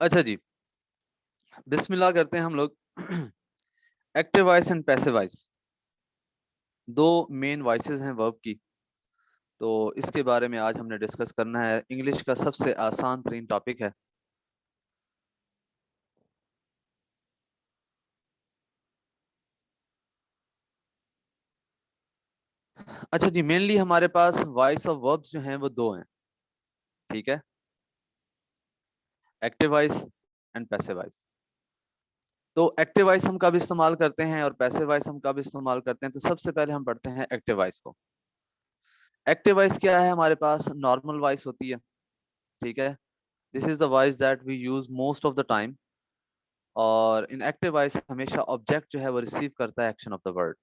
अच्छा जी, बिस्मिल्लाह करते हैं हम लोग। Active voice and passive voice, दो मेन वॉइसेस हैं वर्ब की। तो इसके बारे में आज हमने डिस्कस करना है। इंग्लिश का सबसे आसान तरीन टॉपिक है। अच्छा जी, मेनली हमारे पास वॉइस ऑफ वर्ब्स जो हैं वो दो हैं। ठीक है, active voice and passive voice. तो एक्टिव वॉइस हम कब इस्तेमाल करते हैं और पैसिव वॉइस हम कब इस्तेमाल करते हैं? तो सबसे पहले हम पढ़ते हैं एक्टिव वॉइस को। एक्टिव वॉइस क्या है? हमारे पास नॉर्मल वॉइस होती है। ठीक है, this is the voice that we use most of the time. और इन एक्टिव वॉइस हमेशा ऑब्जेक्ट जो है वो रिसीव करता है action of the word.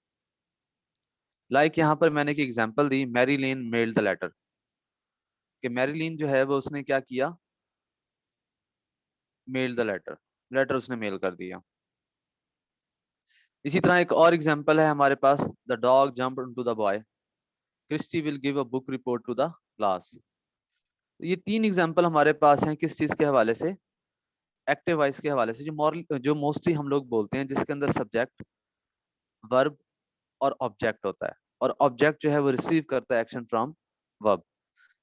Like यहाँ पर मैंने एक एग्जांपल दी, Mary Lane mailed the letter. कि मैरी लेन जो है वो उसने क्या किया? मेल्ड द लेटर, लेटर उसने मेल कर दिया। इसी तरह एक और एग्जांपल है हमारे पास, the dog jumped into the boy, Christy will give a book report to the class. ये तीन एग्जांपल हमारे पास हैं किस चीज के हवाले से? एक्टिव वॉइस के हवाले से, जो मोस्टली हम लोग बोलते हैं, जिसके अंदर सब्जेक्ट, वर्ब और ऑब्जेक्ट होता है। और ऑब्जेक्ट जो है वो रिसीव करता है एक्शन फ्रॉम वर्ब।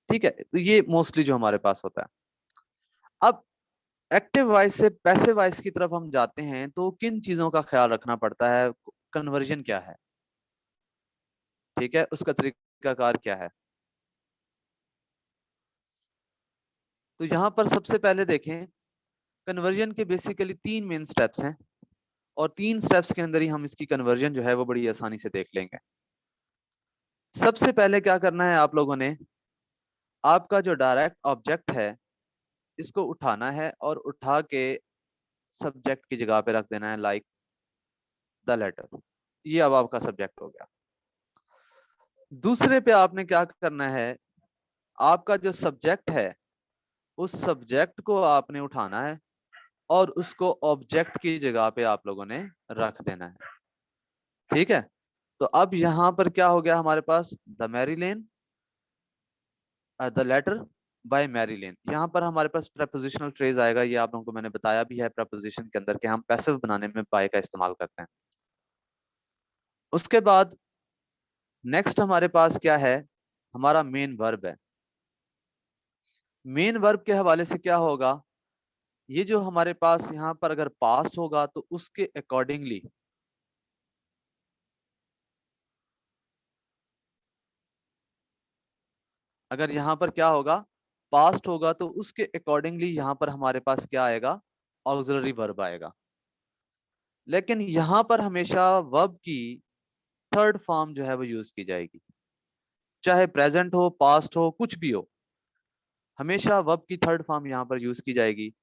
ठीक है, तो ये मोस्टली जो हमारे पास होता है। अब एक्टिव वॉइस से पैसिव वॉइस की तरफ हम जाते हैं तो किन चीजों का ख्याल रखना पड़ता है? कन्वर्जन क्या है? ठीक है, उसका तरीकाकार क्या है? तो यहाँ पर सबसे पहले देखें, कन्वर्जन के बेसिकली तीन मेन स्टेप्स हैं। और तीन स्टेप्स के अंदर ही हम इसकी कन्वर्जन जो है वो बड़ी आसानी से देख लेंगे। सबसे पहले क्या करना है आप लोगों ने? आपका जो डायरेक्ट ऑब्जेक्ट है इसको उठाना है और उठा के सब्जेक्ट की जगह पे रख देना है, लाइक द लेटर। ये अब आपका सब्जेक्ट हो गया। दूसरे पे आपने क्या करना है? आपका जो सब्जेक्ट है उस सब्जेक्ट को आपने उठाना है और उसको ऑब्जेक्ट की जगह पे आप लोगों ने रख देना है। ठीक है, तो अब यहां पर क्या हो गया हमारे पास? The Mary Lane, the letter by Mary Lane. यहाँ पर हमारे पास प्रपोजिशनल फ्रेज आएगा। ये आप लोगों को मैंने बताया भी है प्रपोजिशन के अंदर कि हम पैसिव बनाने में बाय का इस्तेमाल करते हैं। उसके बाद नेक्स्ट हमारे पास क्या है? हमारा मेन वर्ब है। मेन वर्ब के हवाले से क्या होगा? ये जो हमारे पास यहाँ पर अगर पास्ट होगा तो उसके अकॉर्डिंगली, अगर यहाँ पर क्या होगा? पास्ट होगा तो उसके अकॉर्डिंगली यहाँ पर हमारे पास क्या आएगा? ऑक्सिलरी वर्ब आएगा। लेकिन यहाँ पर हमेशा वर्ब की थर्ड फॉर्म जो है वो यूज की जाएगी। चाहे प्रेजेंट हो, पास्ट हो, कुछ भी हो, हमेशा वर्ब की थर्ड फॉर्म यहाँ पर यूज की जाएगी।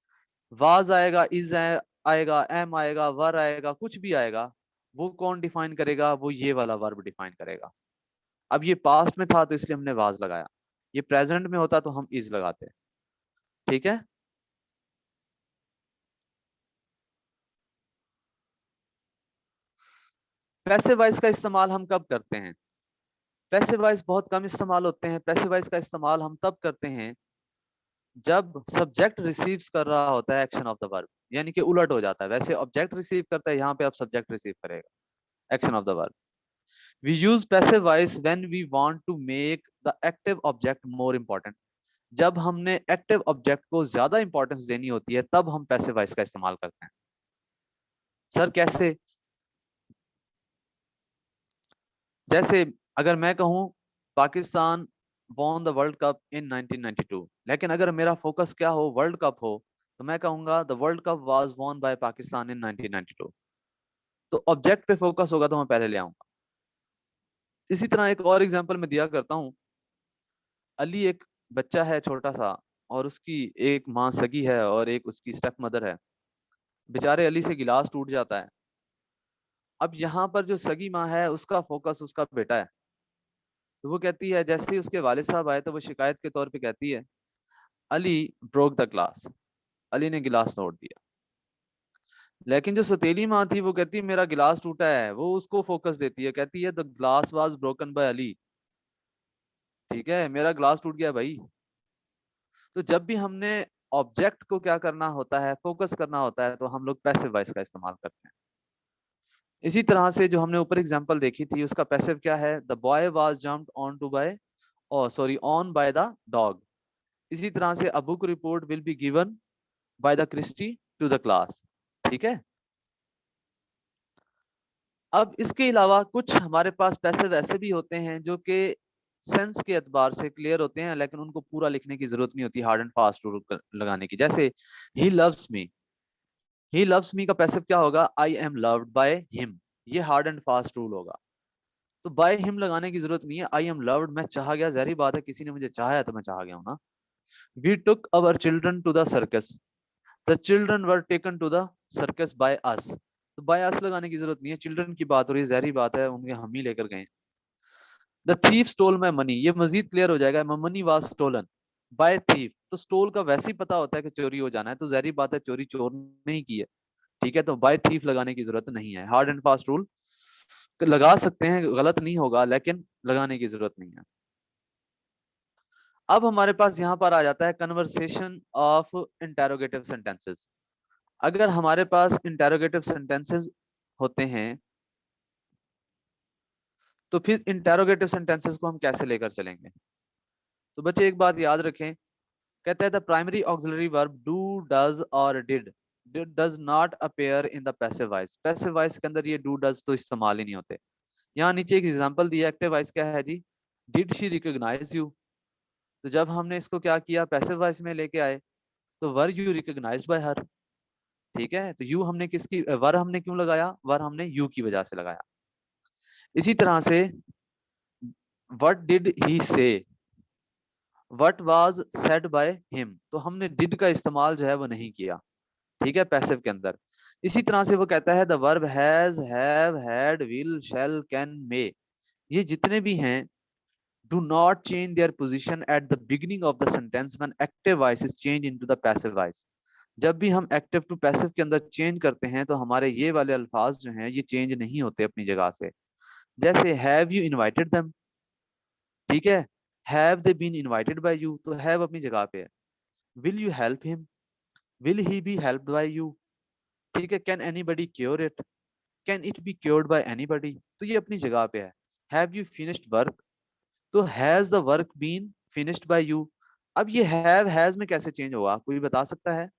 वाज आएगा, इज आएगा, एम आएगा, वर आएगा, कुछ भी आएगा, वो कौन डिफाइन करेगा? वो ये वाला वर्ब डिफाइन करेगा। अब ये पास्ट में था तो इसलिए हमने वाज लगाया। ये प्रेजेंट में होता तो हम इज लगाते। ठीक है, पैसिव वॉइस का इस्तेमाल हम कब करते हैं? पैसिव वॉइस बहुत कम इस्तेमाल होते हैं। पैसिव वॉइस का इस्तेमाल हम तब करते हैं जब सब्जेक्ट रिसीव्स कर रहा होता है एक्शन ऑफ द वर्ब, यानी कि उलट हो जाता है। वैसे ऑब्जेक्ट रिसीव करता है, यहाँ पे अब सब्जेक्ट रिसीव करेगा action of the verb. We use passive voice when we want to make the active object more important. जब हमने एक्टिव ऑब्जेक्ट को ज्यादा इंपॉर्टेंस देनी होती है तब हम पैसिव वॉइस का इस्तेमाल करते हैं। सर कैसे? जैसे अगर मैं कहूं Pakistan won the world cup in 1992, लेकिन अगर मेरा फोकस क्या हो? वर्ल्ड कप हो, तो मैं कहूंगा the world cup was won by Pakistan in 1992। तो ऑब्जेक्ट पे फोकस होगा तो मैं पहले ले आऊंगा। इसी तरह एक और एग्जांपल मैं दिया करता हूँ। अली एक बच्चा है छोटा सा, और उसकी एक माँ सगी है और एक उसकी स्टेप मदर है। बेचारे अली से गिलास टूट जाता है। अब यहाँ पर जो सगी माँ है उसका फोकस उसका बेटा है। तो वो कहती है, जैसे ही उसके वालिद साहब आए तो वो शिकायत के तौर पे कहती है, Ali broke the glass, Ali ने गिलास तोड़ दिया। लेकिन जो सतीली माँ थी वो कहती है मेरा गिलास टूटा है, वो उसको फोकस देती है, कहती है the glass was broken by Ali. ठीक है, मेरा ग्लास टूट गया भाई। तो जब भी हमने ऑब्जेक्ट को क्या करना होता है, फोकस करना होता है, तो हम लोग पैसिव वॉइस का इस्तेमाल करते हैं। इसी तरह से जो हमने ऊपर एग्जांपल देखी थी उसका पैसिव क्या है, the boy was jumped on to by on by the dog. इसी तरह से a book report will be given by the Christy to the class. ठीक है। अब इसके अलावा कुछ हमारे पास पैसिव ऐसे भी होते हैं जो कि सेंस के एतबार से क्लियर होते हैं, लेकिन उनको पूरा लिखने की जरूरत नहीं होती हार्ड एंड फास्ट रूल लगाने की। जैसे he loves me, he loves me का पैसिव क्या होगा, I am loved by him. ये हार्ड एंड फास्ट रूल होगा। तो बाय हिम लगाने की जरूरत नहीं है, आई एम लव्ड, मैं चाहा गया, जहरी बात है किसी ने मुझे चाहा है तो मैं चाहा गया हूं ना। We took our children to the circus, the children were taken to the circus by us. तो बाय अस लगाने की जरूरत नहीं है, चिल्ड्रन की बात हो रही है, जहरी बात है उनके हम ही लेकर गए। The thief stole my money, ये मजीद क्लियर हो जाएगा, my money was stolen by thief. तो स्टोल का वैसे ही पता होता है कि चोरी हो जाना है, तो जहरी बात है चोरी चोर ने ही की है। ठीक है, तो बाय थीफ लगाने की जरूरत नहीं है। हार्ड एंड फास्ट रूल लगा सकते हैं, गलत नहीं होगा, लेकिन लगाने की जरूरत नहीं है। अब हमारे पास यहाँ पर आ जाता है कन्वर्सेशन ऑफ इंटेरोगेटिव सेंटेंसेस। अगर हमारे पास इंटेरोगेटिव सेंटेंसेस होते हैं तो फिर इंटेरोगेटिव सेंटेंसेस को हम कैसे लेकर चलेंगे। तो बच्चे एक बात याद रखें, कहते हैं the primary auxiliary verb do, does और did does not appear in the passive voice. Passive voice के अंदर ये डू डज तो इस्तेमाल ही नहीं होते। यहाँ नीचे एक एग्जांपल दिया, एक्टिव वॉइस क्या है जी, डिड शी रिकॉग्नाइज यू। तो जब हमने इसको क्या किया, पैसिव वॉइस में लेके आए, तो were you recognised by her. ठीक है, तो यू हमने किसकी, वर हमने क्यों लगाया, वर हमने यू की वजह से लगाया। इसी तरह से व्हाट डिड ही से, what was said by him, तो हमने डिड का इस्तेमाल जो है वो नहीं किया। ठीक है, पैसिव के अंदर। इसी तरह से वो कहता है the verb has, have, had, will, shall, can, may, ये जितने भी हैं, do not change their position at the beginning of the sentence when active voice is changed into the passive voice। जब भी हम एक्टिव टू पैसिव के अंदर change करते हैं तो हमारे ये वाले अल्फाज जो हैं ये चेंज नहीं होते अपनी जगह से। जैसे हैव यू इनवाइटेड देम, ठीक है, have they been invited by you, तो हैव अपनी जगह पे है। Will you help him, will he be helped by you. ठीक है, can anybody cure it, can it be cured by anybody, तो ये अपनी जगह पे है। हैव यू फिनिश्ड वर्क, तो has the work been finished by you. अब ये हैव हैज में कैसे चेंज होगा, कोई बता सकता है।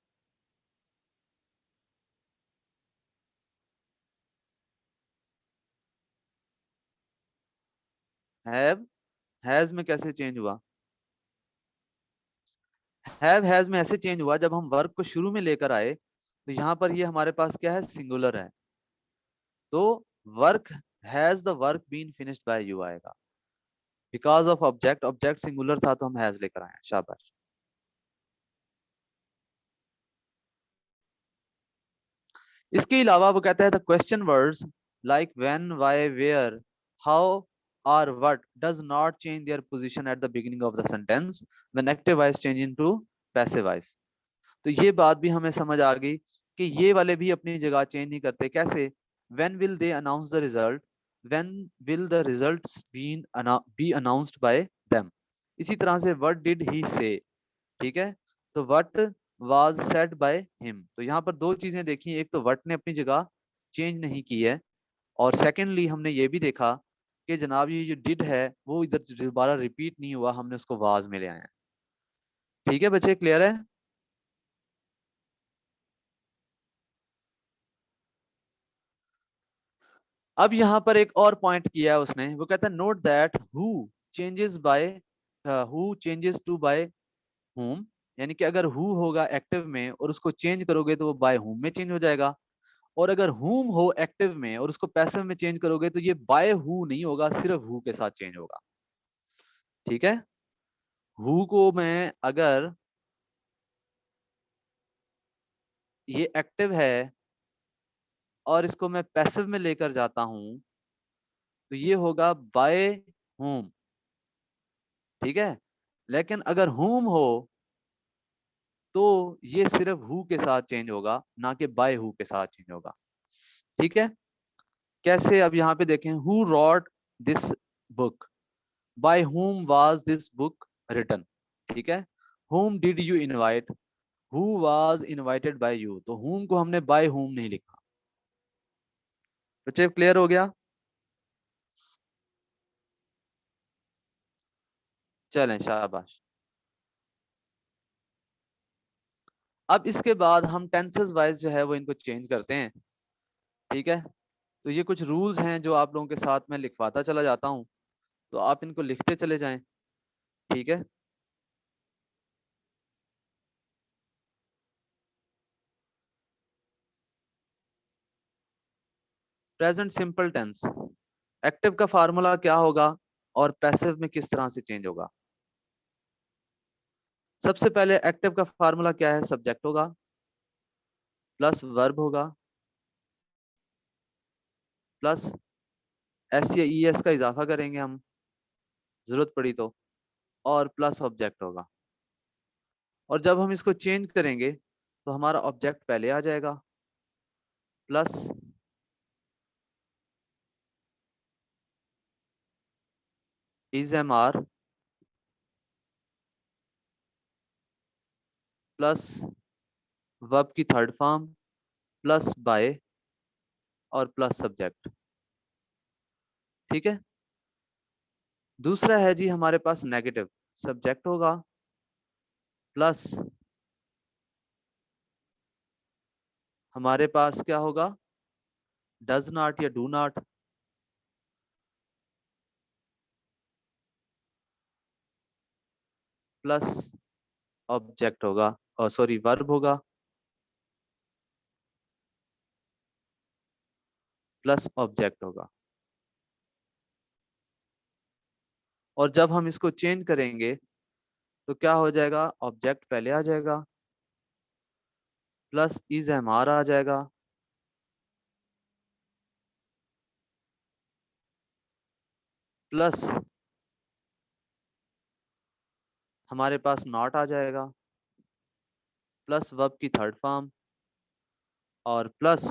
हैव हैज में कैसे चेंज हुआ, हैव हैज में ऐसे चेंज हुआ जब हम वर्क को शुरू में लेकर आए, तो यहाँ पर ये हमारे पास क्या है, सिंगुलर है, तो work, has the work been finished by you आएगा। Because of object, object singular था तो हम हैज लेकर आए, शाबाश। इसके अलावा वो कहता है the question words like when, why, where, how और what does not change their position at the beginning of the sentence when active voice change into passive voice. तो ये बात भी हमें समझ आ गई कि ये वाले भी अपनी जगह चेंज नहीं करते। कैसे, when will they announce the result, when will the results B announced by them. इसी तरह से व्हाट डिड ही से, ठीक है, तो what was said by him. तो यहाँ पर दो चीजें देखी, एक तो व्हाट ने अपनी जगह चेंज नहीं की है, और सेकेंडली हमने ये भी देखा कि जनाब ये जो डिड है वो इधर दोबारा रिपीट नहीं हुआ, हमने उसको वाज में ले आए हैं। ठीक है बच्चे, क्लियर है। अब यहाँ पर एक और पॉइंट किया है उसने, वो कहता है note that changes by who changes to by whom, यानी कि अगर हु होगा एक्टिव में और उसको चेंज करोगे तो वो बाय हुम में चेंज हो जाएगा, और अगर हुम हो एक्टिव में और उसको पैसिव में चेंज करोगे तो ये बाय हु नहीं होगा, सिर्फ हु के साथ चेंज होगा। ठीक है, हु को मैं अगर, ये एक्टिव है और इसको मैं पैसिव में लेकर जाता हूं तो ये होगा बाय हुम। ठीक है, लेकिन अगर हुम हो तो ये सिर्फ हु के साथ चेंज होगा, ना कि बाय हु के साथ चेंज होगा। ठीक है, कैसे, अब यहाँ पे देखें, who wrote this book, by whom was this book written. ठीक है, whom did you invite, who was invited by you, तो whom को हमने बाय whom नहीं लिखा। बच्चे क्लियर हो गया? चलें, शाबाश। अब इसके बाद हम टेंसेस वाइज जो है वो इनको चेंज करते हैं। ठीक है, तो ये कुछ रूल्स हैं जो आप लोगों के साथ में लिखवाता चला जाता हूँ, तो आप इनको लिखते चले जाएं। ठीक है, प्रेजेंट सिंपल टेंस एक्टिव का फार्मूला क्या होगा और पैसिव में किस तरह से चेंज होगा। सबसे पहले एक्टिव का फार्मूला क्या है, सब्जेक्ट होगा प्लस वर्ब होगा प्लस एस या ई एस का इजाफा करेंगे हम जरूरत पड़ी तो, और प्लस ऑब्जेक्ट होगा। और जब हम इसको चेंज करेंगे तो हमारा ऑब्जेक्ट पहले आ जाएगा plus is am are plus verb की थर्ड फॉर्म प्लस बाय और प्लस सब्जेक्ट। ठीक है, दूसरा है जी हमारे पास नेगेटिव, सब्जेक्ट होगा प्लस हमारे पास क्या होगा, डज नॉट या डू नॉट प्लस ऑब्जेक्ट होगा, और सॉरी वर्ब होगा प्लस ऑब्जेक्ट होगा। और जब हम इसको चेंज करेंगे तो क्या हो जाएगा, ऑब्जेक्ट पहले आ जाएगा प्लस इज एम आर आ जाएगा प्लस हमारे पास नॉट आ जाएगा प्लस वर्ब की थर्ड फॉर्म और प्लस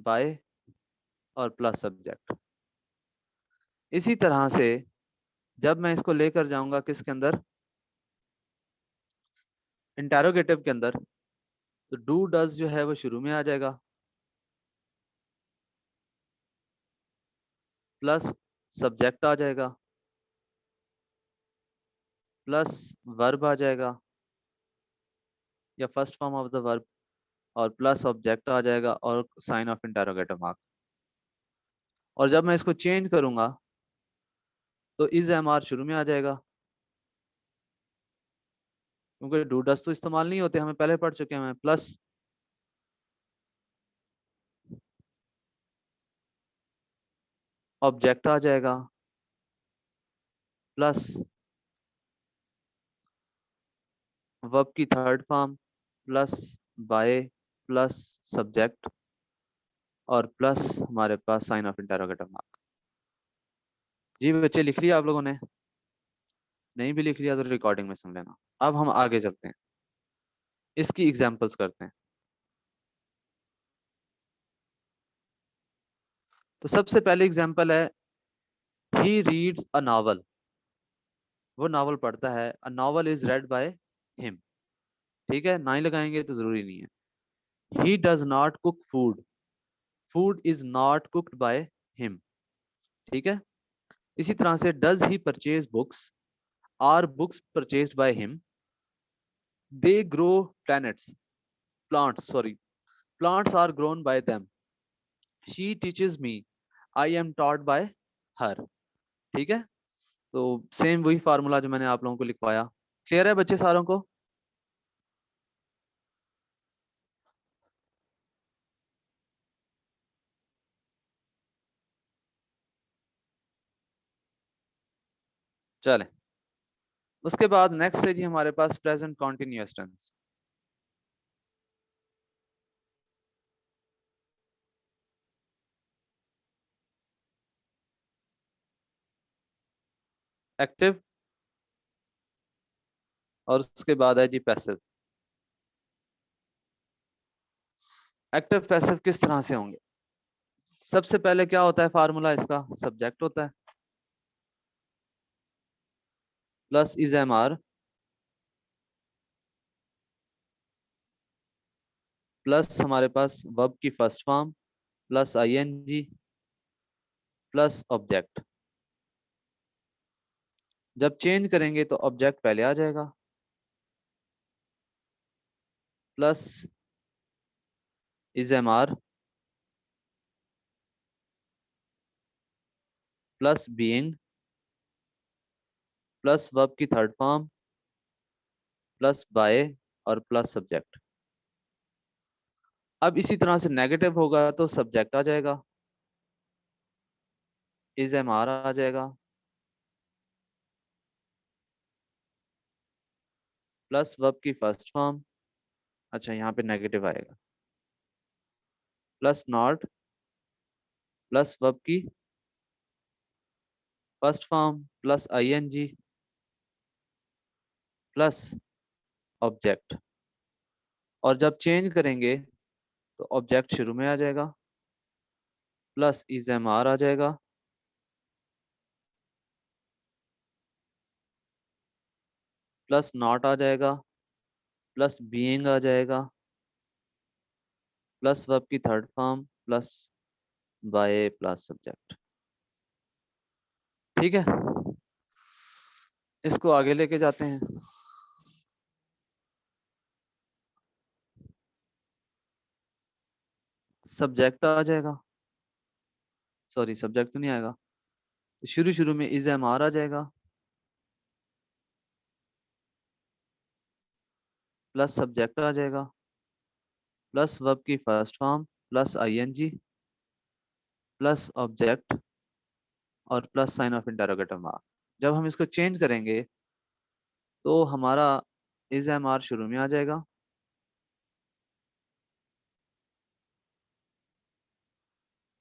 बाय और प्लस सब्जेक्ट। इसी तरह से जब मैं इसको लेकर जाऊंगा किसके अंदर, इंटेरोगेटिव के अंदर, तो डू डज जो है वो शुरू में आ जाएगा प्लस सब्जेक्ट आ जाएगा प्लस वर्ब आ जाएगा या first form of the verb और प्लस ऑब्जेक्ट आ जाएगा और साइन ऑफ इंटेरोगेटिव मार्क। और जब मैं इसको चेंज करूंगा तो इज एम आर शुरू में आ जाएगा, क्योंकि डू डज तो इस्तेमाल नहीं होते, हमें पहले पढ़ चुके हैं, प्लस ऑब्जेक्ट आ जाएगा प्लस वर्ब की third form plus by plus subject और प्लस हमारे पास साइन ऑफ इंटेरोगेटिव मार्क। जी बच्चे लिख लिया आप लोगों ने? नहीं भी लिख लिया तो रिकॉर्डिंग में सुन लेना। अब हम आगे चलते हैं, इसकी एग्जांपल्स करते हैं। तो सबसे पहले एग्जांपल है, ही रीड्स अ नॉवल, वो नावल पढ़ता है, a novel is read by him. ठीक है, ना ही लगाएंगे तो जरूरी नहीं है। He does not cook food, food is not cooked by him. ठीक है, इसी तरह से does he purchase books, are books purchased by him. They grow planets, plants sorry, plants are grown by them. She teaches me, I am taught by her. ठीक है, तो same वही formula जो मैंने आप लोगों को लिखवाया। क्लियर है बच्चे सारों को? चलें, उसके बाद नेक्स्ट है जी हमारे पास प्रेजेंट कॉन्टिन्यूअस टेंस। एक्टिव और उसके बाद है जी पैसिव। एक्टिव पैसिव किस तरह से होंगे, सबसे पहले क्या होता है फार्मूला इसका, सब्जेक्ट होता है plus is am are plus हमारे पास वर्ब की first form plus ING plus object. जब चेंज करेंगे तो ऑब्जेक्ट पहले आ जाएगा, plus is am are plus being plus verb की थर्ड फॉर्म प्लस बाय और प्लस सब्जेक्ट। अब इसी तरह से नेगेटिव होगा तो सब्जेक्ट आ जाएगा, इज एम आर आ जाएगा प्लस वर्ब की फर्स्ट फॉर्म, अच्छा यहाँ पे नेगेटिव आएगा, प्लस नॉट प्लस वर्ब की first form plus ING plus object. और जब चेंज करेंगे तो ऑब्जेक्ट शुरू में आ जाएगा, प्लस इज एम आर आ जाएगा प्लस नॉट आ जाएगा प्लस बीइंग आ जाएगा प्लस वर्ब की third form plus by plus subject. ठीक है, इसको आगे लेके जाते हैं। सब्जेक्ट आ जाएगा, सॉरी सब्जेक्ट तो नहीं आएगा, तो शुरू शुरू में इज एम आर आ जाएगा प्लस सब्जेक्ट आ जाएगा प्लस वर्ब की first form plus ING plus object और plus sign of interrogative mark. जब हम इसको चेंज करेंगे तो हमारा इज एम आर शुरू में आ जाएगा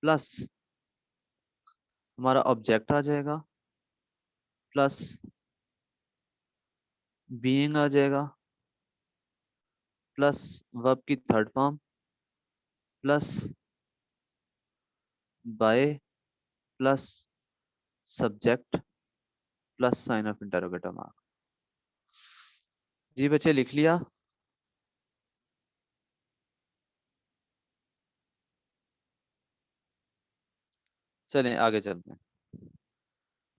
प्लस हमारा ऑब्जेक्ट आ जाएगा प्लस बीइंग आ जाएगा प्लस वर्ब की third form plus by plus subject plus sign of interrogative mark. जी बच्चे लिख लिया? चलें आगे चलते हैं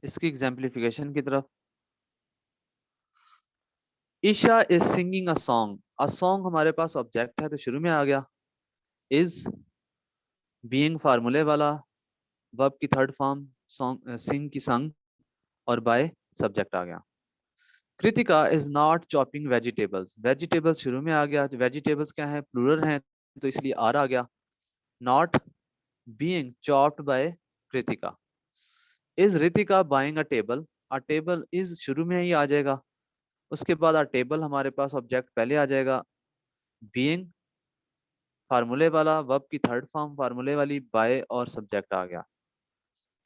इसकी एग्जाम्पलिफिकेशन की तरफ। Isha is singing a song हमारे पास ऑब्जेक्ट है तो शुरू में आ गया, इज बीइंग फार्मूले वाला, वर्ब की थर्ड फॉर्म सॉन्ग सिंग की संग और बाय सब्जेक्ट आ गया। Kritika is not chopping vegetables, vegetables शुरू में आ गया, तो वेजिटेबल्स क्या है, प्लूरल है तो इसलिए आर आ गया। Not being chopped by Kritika. Is Ritika buying a table is शुरू में ही आ जाएगा, उसके बाद अ टेबल हमारे पास ऑब्जेक्ट पहले आ जाएगा, बीइंग फार्मूले वाला, वर्ब की थर्ड फॉर्म फार्मूले वाली, बाय और सब्जेक्ट आ गया।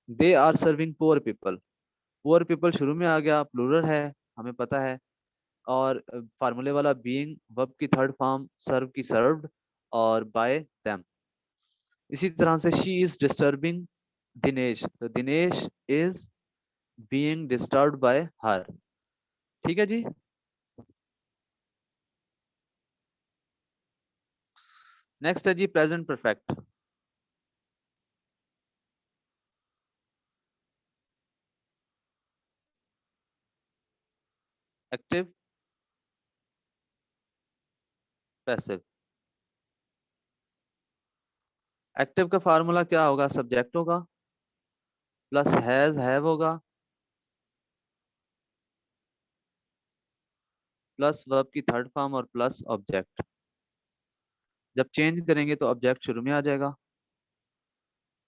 They are serving poor people, poor people शुरू में आ गया, प्लूरल है हमें पता है, और फार्मूले वाला बीइंग, वर्ब की थर्ड फॉर्म सर्व की सर्व्ड और बाय देम। इसी तरह से शी इज डिस्टर्बिंग दिनेश, तो Dinesh is being disturbed by her. ठीक है जी। नेक्स्ट है जी present perfect. Active passive. Active का फार्मूला क्या होगा, सब्जेक्ट होगा प्लस हैज हैव होगा प्लस वर्ब की थर्ड फॉर्म और प्लस ऑब्जेक्ट। जब चेंज करेंगे तो ऑब्जेक्ट शुरू में आ जाएगा,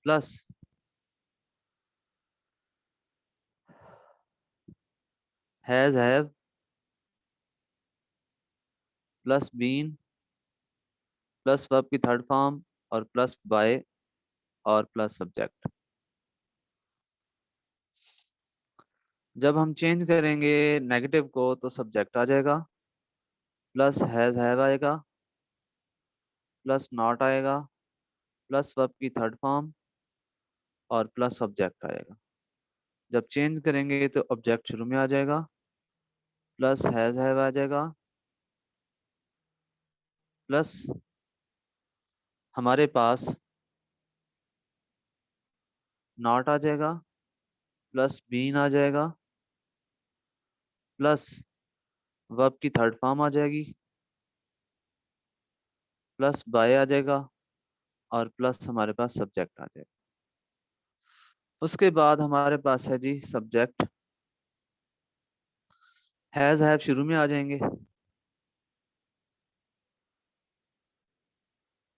plus has have plus been plus verb की थर्ड फॉर्म और प्लस बाय और प्लस सब्जेक्ट। जब हम चेंज करेंगे नेगेटिव को तो सब्जेक्ट आ जाएगा, प्लस हैज हैव आएगा प्लस नॉट आएगा प्लस वर्ब की थर्ड फॉर्म और प्लस ऑब्जेक्ट आएगा। जब चेंज करेंगे तो ऑब्जेक्ट शुरू में आ जाएगा, प्लस हैज हैव आ जाएगा प्लस हमारे पास नॉट आ जाएगा, प्लस बीन आ जाएगा, प्लस वर्ब की थर्ड फॉर्म आ जाएगी, प्लस बाय आ जाएगा, और प्लस हमारे पास सब्जेक्ट आ जाएगा। उसके बाद हमारे पास है जी सब्जेक्ट, हैज हैव शुरू में आ जाएंगे,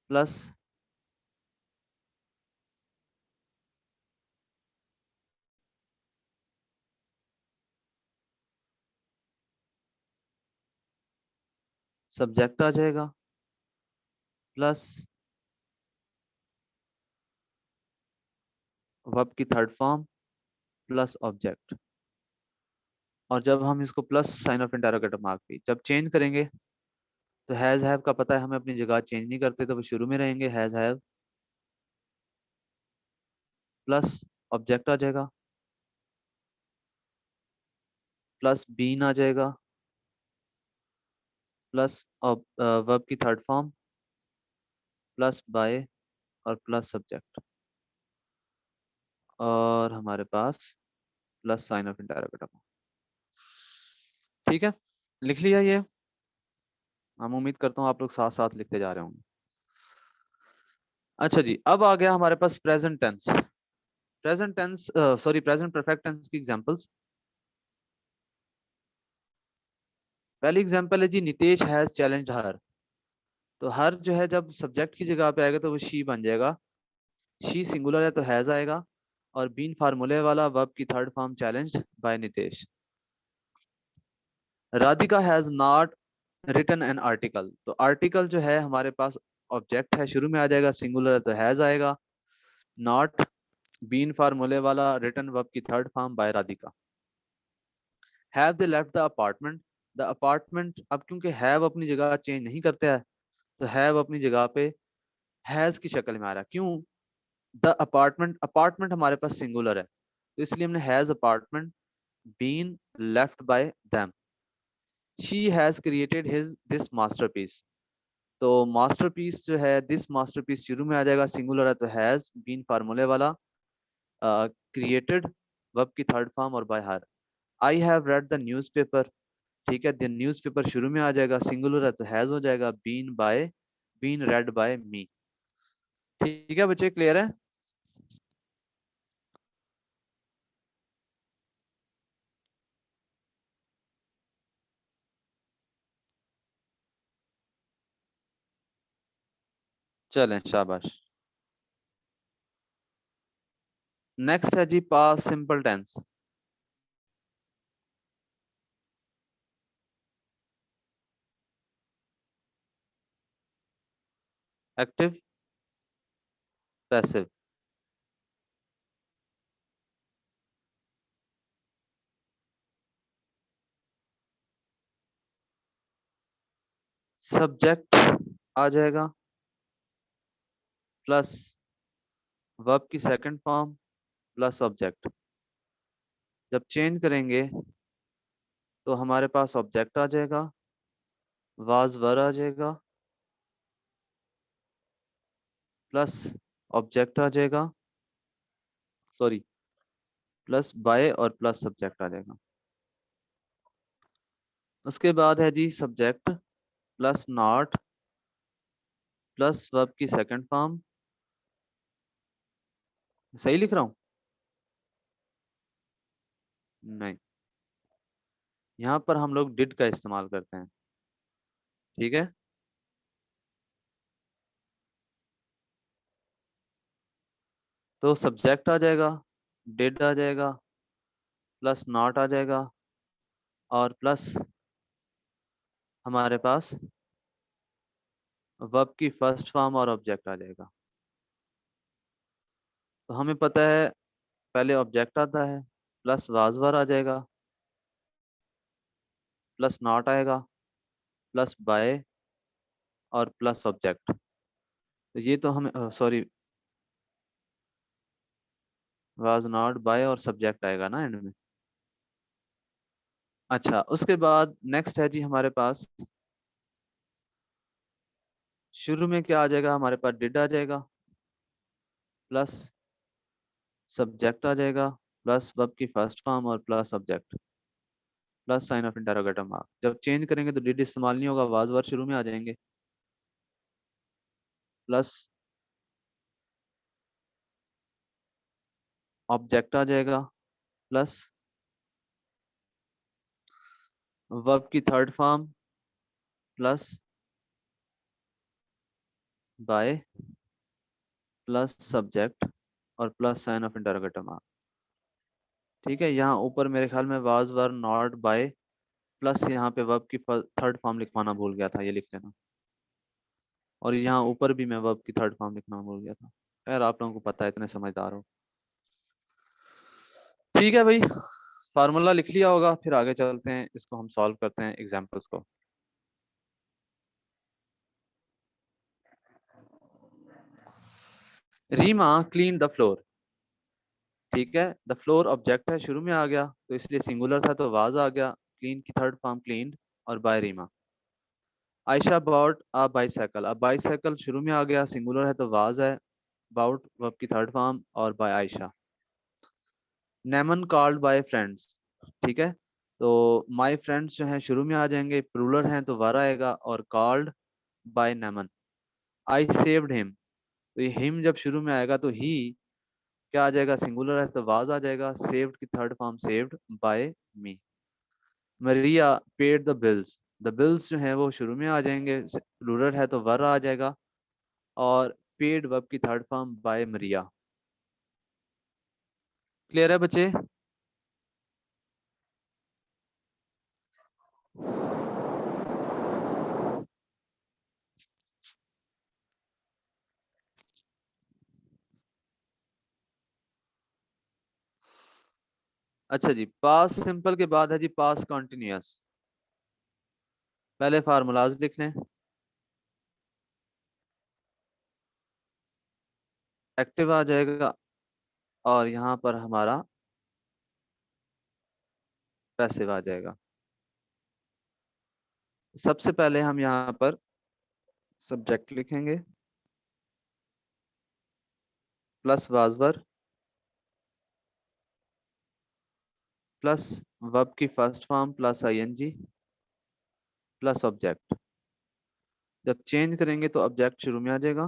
प्लस सब्जेक्ट आ जाएगा, प्लस वर्ब की थर्ड फॉर्म, प्लस ऑब्जेक्ट। और जब हम इसको plus sign of interrogative mark भी जब चेंज करेंगे, तो हैज हैव का पता है हमें अपनी जगह चेंज नहीं करते, तो वो शुरू में रहेंगे हैज हैव, प्लस ऑब्जेक्ट आ जाएगा, प्लस बीन आ जाएगा, प्लस वर्ब की थर्ड फॉर्म, प्लस बाय, और प्लस सब्जेक्ट, और हमारे पास प्लस साइन ऑफ इंटरोगेटिव। ठीक है, लिख लिया ये। हम उम्मीद करता हूँ आप लोग साथ साथ लिखते जा रहे होंगे। अच्छा जी, अब आ गया हमारे पास present tense. Present tense sorry present perfect tense की एग्जांपल्स। पहली एग्जांपल है जी, नितेश हैज चैलेंज्ड हर। तो हर जो है जब सब्जेक्ट की जगह पे आएगा तो वो शी बन जाएगा। शी सिंगुलर है तो हैज आएगा, और बीन फार्मूले वाला वर्ब की third form challenged by Nitesh. Radhika has not written an article. तो आर्टिकल जो है हमारे पास ऑब्जेक्ट है, शुरू में आ जाएगा, सिंगुलर है तो हैज आएगा। नॉट, बीन फार्मूले वाला, रिटन वर्ब की third form by Radhika. Have they left the apartment. The apartment, अब क्योंकि हैव अपनी जगह चेंज नहीं करते हैं, तो हैव अपनी जगह पे हैज की शक्ल में आ रहा है। क्यों? द अपार्टमेंट, अपार्टमेंट हमारे पास सिंगुलर है, तो इसलिए हमने has apartment been left by them. She has created his this masterpiece. तो मास्टरपीस जो है, दिस मास्टरपीस शुरू में आ जाएगा, सिंगुलर है तो हैज, बीन फार्मूले वाला, क्रिएटेड वर्ब की थर्ड फॉर्म और bye her. I have read the newspaper. ठीक है, द न्यूज़पेपर शुरू में आ जाएगा, सिंगुलर है तो हैज हो जाएगा, been by, been read by me. ठीक है बच्चे, क्लियर है? चलें, शाबाश। नेक्स्ट है जी past simple tense. Active, passive. Subject आ जाएगा, प्लस वर्ब की सेकंड फॉर्म, प्लस ऑब्जेक्ट। जब चेंज करेंगे तो हमारे पास ऑब्जेक्ट आ जाएगा, वाज वर आ जाएगा, प्लस ऑब्जेक्ट आ जाएगा, सॉरी, प्लस बाय और प्लस सब्जेक्ट आ जाएगा। उसके बाद है जी subject plus not, plus verb की सेकंड फॉर्म। सही लिख रहा हूँ? नहीं, यहाँ पर हम लोग डिड का इस्तेमाल करते हैं। ठीक है, तो सब्जेक्ट आ जाएगा, डिड आ जाएगा, प्लस नॉट आ जाएगा, और प्लस हमारे पास वर्ब की फर्स्ट फॉर्म और ऑब्जेक्ट आ जाएगा। तो हमें पता है पहले ऑब्जेक्ट आता है, प्लस वाज वर आ जाएगा, प्लस नॉट आएगा, प्लस बाय, और प्लस ऑब्जेक्ट। तो ये तो हमें सॉरी, वाज नॉट बाय और सब्जेक्ट आएगा ना एंड में। अच्छा, उसके बाद नेक्स्ट है जी हमारे पास शुरू में क्या आ जाएगा, हमारे पास डिड आ जाएगा, प्लस सब्जेक्ट आ जाएगा, प्लस वर्ब की फर्स्ट फॉर्म और plus subject, plus sign of interrogative mark. जब चेंज करेंगे तो डिड इस्तेमाल नहीं होगा, वाज वर शुरू में आ जाएंगे, प्लस ऑब्जेक्ट आ जाएगा, प्लस वर्ब की third form, plus by, plus subject और plus sign of interrogative mark. ठीक है, यहाँ ऊपर मेरे ख्याल में was were not by, plus यहाँ पे वर्ब की थर्ड फॉर्म लिखवाना भूल गया था, ये लिख लेना। और यहाँ ऊपर भी मैं वर्ब की थर्ड फॉर्म लिखना भूल गया था। खैर आप लोगों को पता है, इतने समझदार हो। ठीक है भाई, फार्मूला लिख लिया होगा, फिर आगे चलते हैं, इसको हम सॉल्व करते हैं एग्जाम्पल्स को। Reema clean the floor. ठीक है, द फ्लोर ऑब्जेक्ट है, शुरू में आ गया तो इसलिए सिंगुलर था तो वाज आ गया, क्लीन की थर्ड फॉर्म क्लीन्ड और by Reema. Ayesha bought a bicycle, अब बाईसाइकिल शुरू में आ गया, सिंगुलर है तो वाज है, बाउट वर्ब की थर्ड फॉर्म और by Ayesha. Naman called by friends. ठीक है, तो माय फ्रेंड्स जो हैं शुरू में आ जाएंगे, प्लूरल हैं तो वर आएगा, और called by Neyman. I saved him, तो ये हिम जब शुरू में आएगा तो ही क्या आ जाएगा, सिंगुलर है तो वाज आ जाएगा, सेव्ड की third form saved by me. Maria paid the bills, the bills जो है वो शुरू में आ जाएंगे, प्लूरल है तो वर आ जाएगा, और पेड वर्ब की third form by Maria. Clear है बच्चे? अच्छा जी, पास सिंपल के बाद है जी पास कंटिन्यूअस। पहले फार्मूलाज लिख लें। एक्टिव आ जाएगा, और यहाँ पर हमारा पैसिव आ जाएगा। सबसे पहले हम यहाँ पर सब्जेक्ट लिखेंगे, प्लस वाजवर, प्लस वर्ब की first form plus ING, plus object. जब चेंज करेंगे तो ऑब्जेक्ट शुरू में आ जाएगा,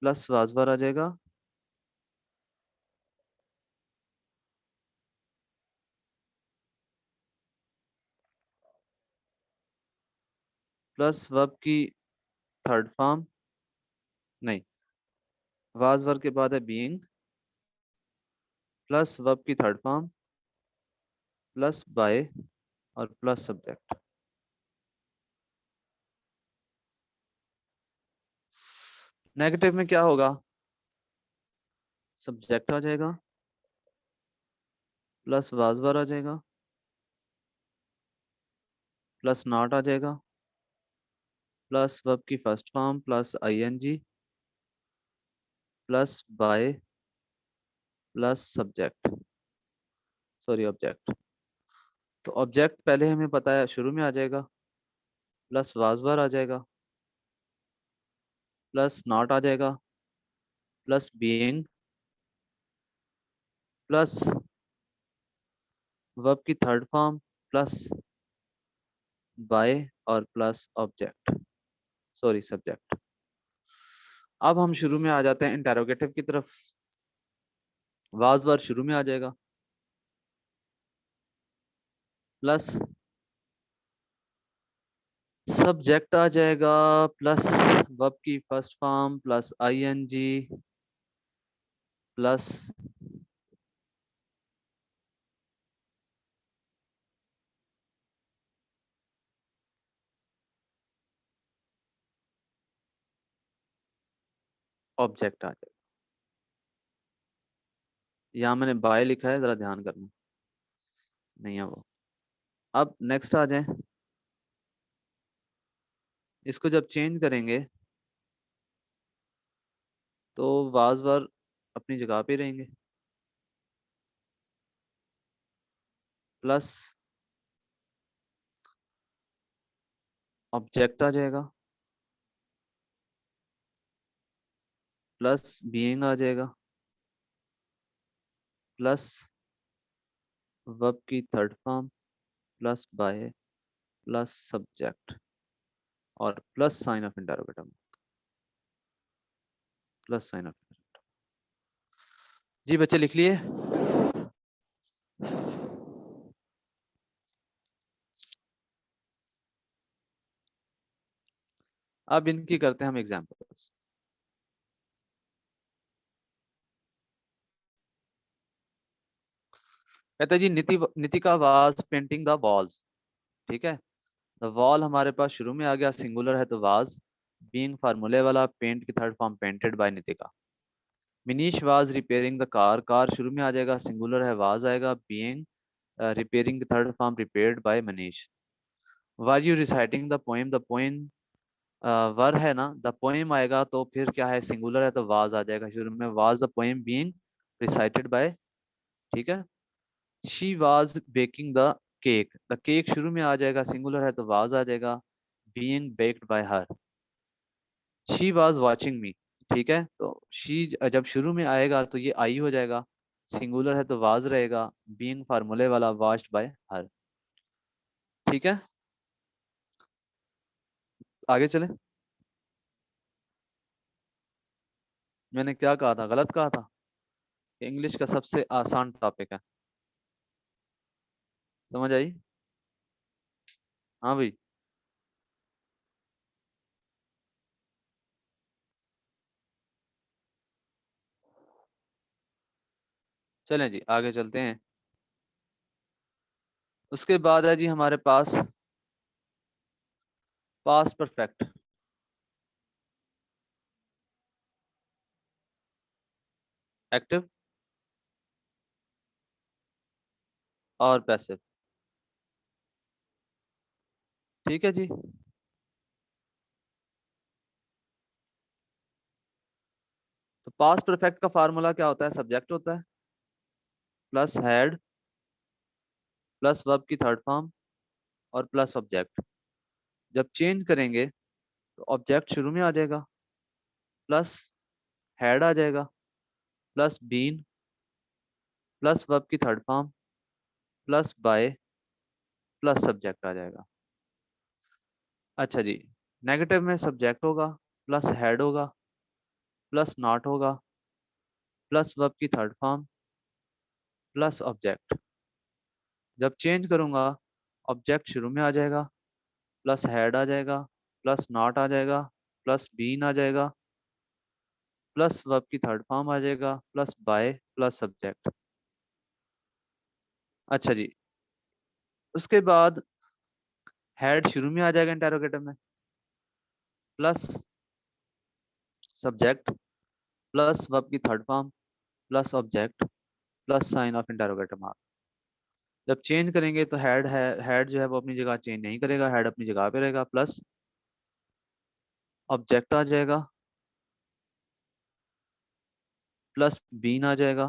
प्लस वाजवर आ जाएगा, प्लस वर्ब की थर्ड फॉर्म, नहीं, वाजवर के बाद है बीइंग, प्लस वर्ब की थर्ड फॉर्म, प्लस बाय और प्लस सब्जेक्ट। नेगेटिव में क्या होगा, सब्जेक्ट आ जाएगा, प्लस वाजवर आ जाएगा, प्लस नॉट आ जाएगा, प्लस वर्ब की first form plus ING, plus by, plus subject, sorry object. तो ऑब्जेक्ट पहले हमें पता है शुरू में आ जाएगा, प्लस वाजवर आ जाएगा, प्लस नॉट आ जाएगा, प्लस बीइंग, प्लस वर्ब की थर्ड फॉर्म, प्लस बाय और प्लस ऑब्जेक्ट, सॉरी सब्जेक्ट। अब हम शुरू में आ जाते हैं इंटेरोगेटिव की तरफ। वाज वर शुरू में आ जाएगा, प्लस सब्जेक्ट आ जाएगा, प्लस वर्ब की first form plus ING, plus object आ जाएगा। यहाँ मैंने बाय लिखा है, जरा ध्यान करना, नहीं है वो। अब नेक्स्ट आ जाए, इसको जब चेंज करेंगे तो वाज वर अपनी जगह पे रहेंगे, प्लस ऑब्जेक्ट आ जाएगा, प्लस बीइंग आ जाएगा, प्लस वर्ब की third form, plus by, plus subject, और plus sign of interrogative, plus sign of. जी बच्चे लिख लिए। अब इनकी करते हैं हम एग्जांपल्स। कहते हैं जी Nitika was painting the walls. ठीक है, द वॉल हमारे पास शुरू में आ गया, सिंगुलर है तो वाज, बीइंग फार्मूले वाला, पेंट की third form painted by Nitika. Minish was repairing the car, car शुरू में आ जाएगा, सिंगुलर है वाज आएगा, बीइंग रिपेयरिंग की third form repaired by Manish. Were you reciting the poem were है ना, द पोएम आएगा तो फिर क्या है, सिंगुलर है तो वाज आ जाएगा, शुरू में was the poem being recited by. ठीक है, she was baking the cake, the cake शुरू में आ जाएगा, सिंगुलर है तो वाज आ जाएगा, being baked bye her. She was watching me. ठीक है, तो शी जब शुरू में आएगा तो ये आई हो जाएगा, सिंगुलर है तो वाज रहेगा, बीइंग फार्मूले वाला, वॉच्ड बाय हर। ठीक है, आगे चले। मैंने क्या कहा था, गलत कहा था? इंग्लिश का सबसे आसान टॉपिक है, समझ आई? हाँ भाई, चलें जी आगे चलते हैं। उसके बाद है जी हमारे पास पास्ट परफेक्ट, एक्टिव और पैसिव। ठीक है जी, तो पास्ट परफेक्ट का फार्मूला क्या होता है, सब्जेक्ट होता है, प्लस हैड, प्लस वर्ब की थर्ड फॉर्म, और प्लस ऑब्जेक्ट। जब चेंज करेंगे तो ऑब्जेक्ट शुरू में आ जाएगा, प्लस हैड आ जाएगा, प्लस बीन, प्लस वर्ब की third form, plus by, plus subject आ जाएगा। अच्छा जी, नेगेटिव में सब्जेक्ट होगा, प्लस हेड होगा, प्लस नॉट होगा, प्लस वर्ब की थर्ड फॉर्म, प्लस ऑब्जेक्ट। जब चेंज करूंगा ऑब्जेक्ट शुरू में आ जाएगा, प्लस हेड आ जाएगा, प्लस नॉट आ जाएगा, प्लस बीन आ जाएगा, प्लस वर्ब की थर्ड फॉर्म आ जाएगा, प्लस बाय, प्लस सब्जेक्ट। अच्छा जी, उसके बाद हेड शुरू में आ जाएगा इंटेरोगेटिव में, प्लस सब्जेक्ट, प्लस वर्ब की third form, plus object, plus sign of interrogative mark. जब चेंज करेंगे तो हेड जो है वो अपनी जगह चेंज नहीं करेगा, हेड अपनी जगह पे रहेगा, प्लस ऑब्जेक्ट आ जाएगा, प्लस बीन आ जाएगा,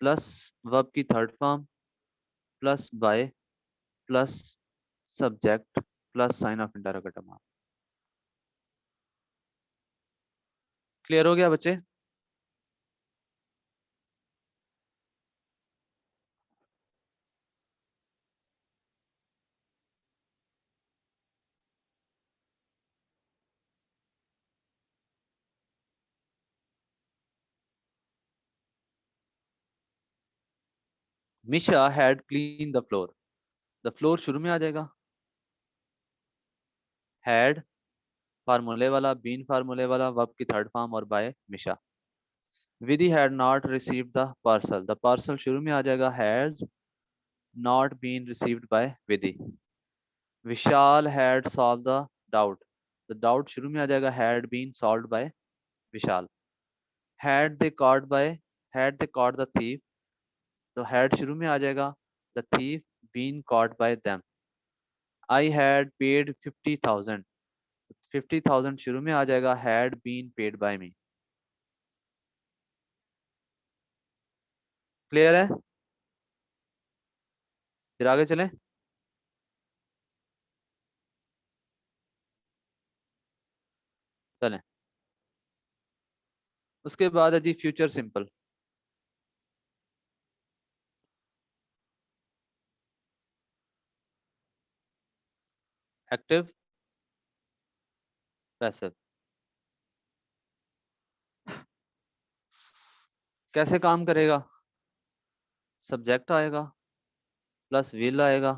प्लस वर्ब की third form, plus by, plus subject, plus sign of interrogative mark. Clear हो गया बच्चे? Misha had clean the floor, the floor शुरू में आ जाएगा, हैड फार्मूले वाला, बीन फार्मूले वाला, वर्ब की थर्ड फॉर्म, और by Misha. Vidhi had not received the parcel, the parcel शुरू में आ जाएगा, has not been received by Vidhi. Vishal had solve the doubt, the doubt शुरू में आ जाएगा, had been solved by Vishal. Had they caught by, had they caught the thief, तो had शुरू में आ जाएगा, the thief been caught by them. I had paid 50,000, 50,000 शुरू में आ जाएगा, had been paid by me. Clear है? फिर आगे चलें। चलें, उसके बाद है जी फ्यूचर सिंपल। Active passive. कैसे काम करेगा? सब्जेक्ट आएगा प्लस विल आएगा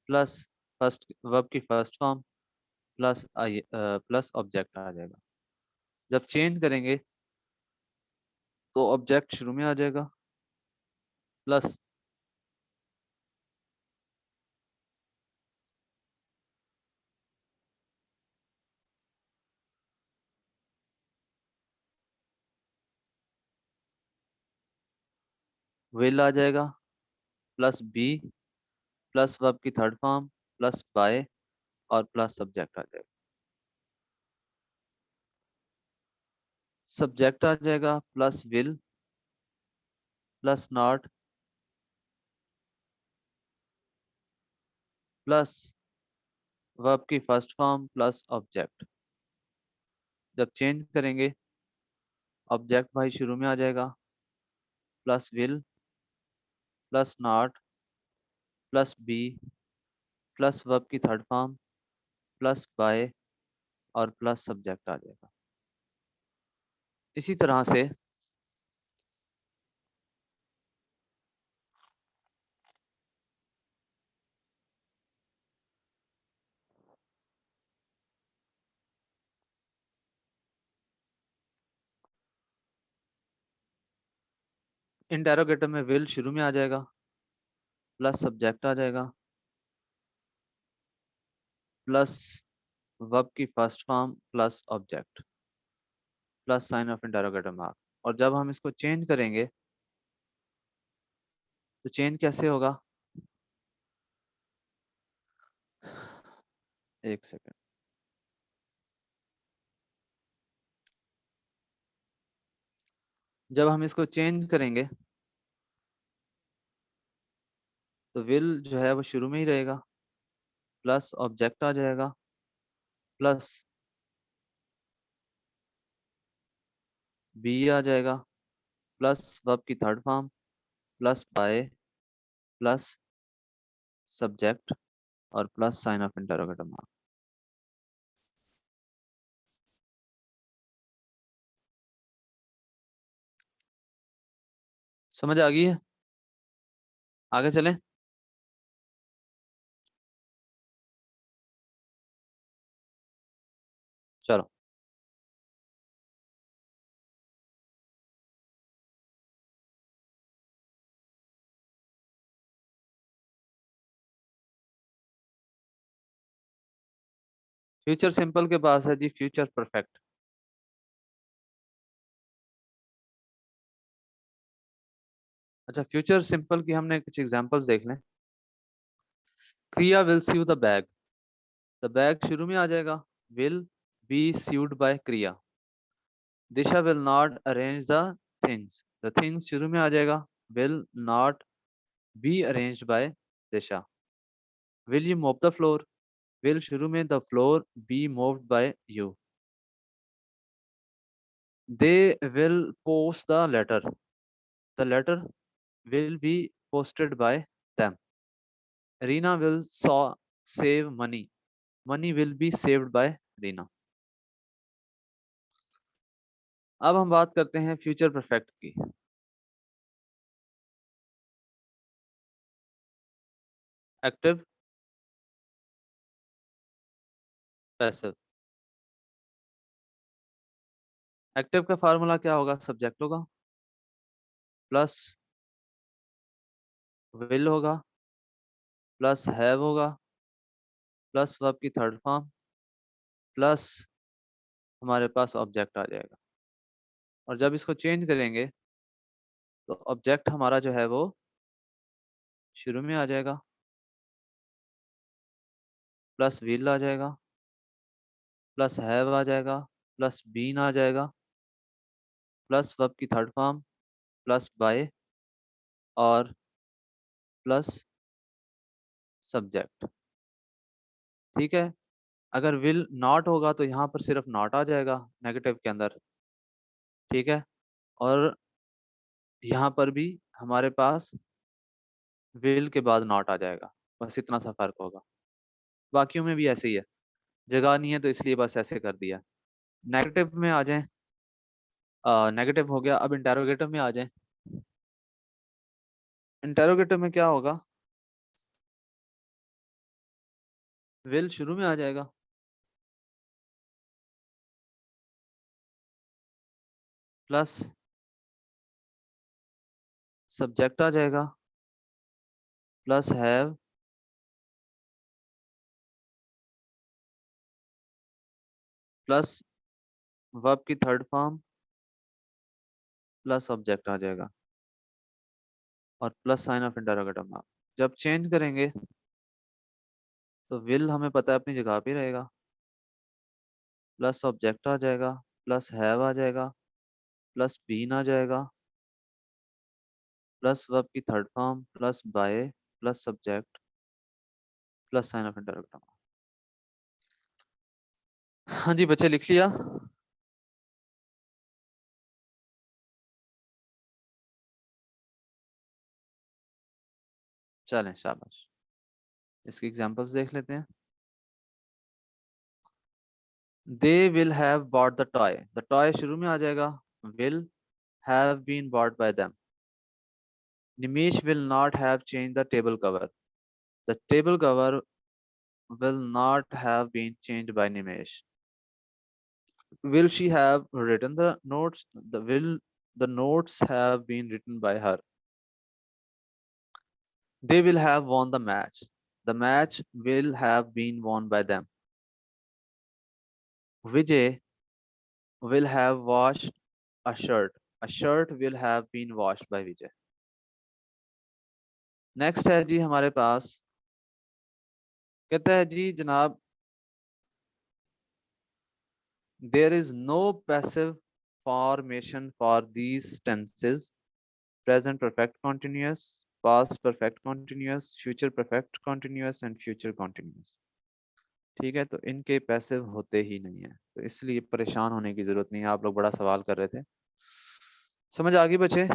प्लस फर्स्ट वर्ब की first form plus I plus object आ जाएगा। जब चेंज करेंगे तो ऑब्जेक्ट शुरू में आ जाएगा प्लस विल आ जाएगा प्लस बी प्लस वर्ब की थर्ड फॉर्म प्लस बाय और प्लस सब्जेक्ट आ जाएगा। सब्जेक्ट आ जाएगा plus will plus not plus verb की फर्स्ट फॉर्म प्लस ऑब्जेक्ट। जब चेंज करेंगे ऑब्जेक्ट भाई शुरू में आ जाएगा plus will plus not plus be plus verb की थर्ड फॉर्म प्लस बाय और प्लस सब्जेक्ट आ जाएगा। इसी तरह से इंटेरोगेटर में विल शुरू में आ जाएगा प्लस सब्जेक्ट आ जाएगा प्लस वर्ब की first form plus object plus sign of interrogator mark. और जब हम इसको चेंज करेंगे तो चेंज कैसे होगा? एक सेकेंड। जब हम इसको चेंज करेंगे तो विल जो है वो शुरू में ही रहेगा प्लस ऑब्जेक्ट आ जाएगा प्लस बी आ जाएगा प्लस वर्ब की third form plus by plus subject और प्लस साइन ऑफ इंटरोगेटर मार्क। समझ आ गई है? आगे चलें। चलो। फ्यूचर सिंपल के पास है जी फ्यूचर परफेक्ट। अच्छा, फ्यूचर सिंपल की हमने कुछ एग्जांपल्स देख लें। Kriya will sieve the bag. The bag शुरू में आ जाएगा will be sieved by Kriya. Disha will not arrange the things. The things शुरू में आ जाएगा will not be arranged by Disha. Will you mop the floor. Will शुरू में the floor be moved by you. They will post the letter. The letter will be posted by them. Rina will save money. Money will be saved by Rina. अब हम बात करते हैं future perfect की। Active passive. Active का formula क्या होगा? Subject होगा प्लस विल होगा प्लस हैव होगा प्लस वर्ब की थर्ड फॉर्म प्लस हमारे पास ऑब्जेक्ट आ जाएगा। और जब इसको चेंज करेंगे तो ऑब्जेक्ट हमारा जो है वो शुरू में आ जाएगा प्लस विल आ जाएगा प्लस हैव आ जाएगा प्लस बीन आ जाएगा प्लस वर्ब की थर्ड फॉर्म प्लस बाय और प्लस सब्जेक्ट। ठीक है। अगर विल नॉट होगा तो यहाँ पर सिर्फ नॉट आ जाएगा नेगेटिव के अंदर। ठीक है। और यहाँ पर भी हमारे पास विल के बाद नॉट आ जाएगा, बस इतना सा फर्क होगा। बाकियों में भी ऐसे ही है, जगह नहीं है तो इसलिए बस ऐसे कर दिया। नेगेटिव में आ जाए, नेगेटिव हो गया। अब इंटेरोगेटिव में आ जाए। इंटेरोगेटिव में क्या होगा, विल शुरू में आ जाएगा, प्लस सब्जेक्ट आ जाएगा, प्लस हैव, प्लस वर्ब की थर्ड फॉर्म, प्लस ऑब्जेक्ट आ जाएगा, और plus sign of interrogative noun. जब चेंज करेंगे तो विल हमें पता है अपनी जगह पे रहेगा, प्लस ऑब्जेक्ट आ जाएगा, प्लस हैव आ जाएगा, प्लस बीन आ जाएगा, प्लस वर्ब की third form, plus by, plus subject, plus sign of interrogative noun. हाँ जी बच्चे, लिख लिया? चलें, शाबाश। इसकी एग्जांपल्स देख लेते हैं। They will have bought the toy, the toy शुरू में आ जाएगा, will have been bought by them. Nimesh will not have change the table cover, the table cover will not have been changed by Nimesh. Will she have written the notes? The notes have been written by her. They will have won the match. The match will have been won by them. Vijay will have washed a shirt. A shirt will have been washed by Vijay. Next है जी हमारे पास, कहता है जी जनाब, there is no passive formation for these tenses: present perfect continuous, past perfect continuous, future perfect continuous and future continuous। ठीक है, तो इनके पैसिव होते ही नहीं है, तो इसलिए परेशान होने की जरूरत नहीं है। आप लोग बड़ा सवाल कर रहे थे, समझ आ गई बच्चे?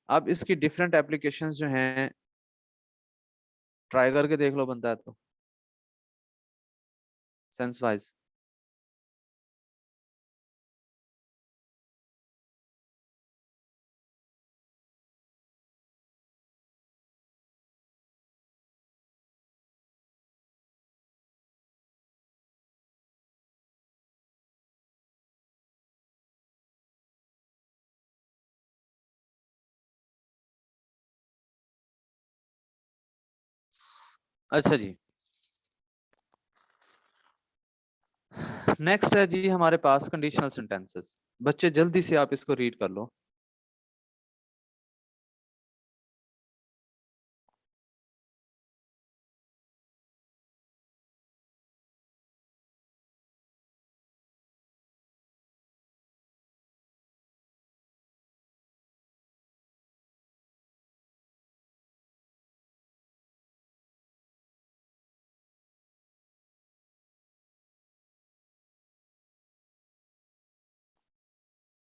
अब इसकी डिफरेंट एप्लीकेशंस जो हैं ट्राई करके देख लो, बनता है तो सेंस वाइज। अच्छा जी, नेक्स्ट है जी हमारे पास कंडीशनल सेंटेंसेस। बच्चे जल्दी से आप इसको रीड कर लो।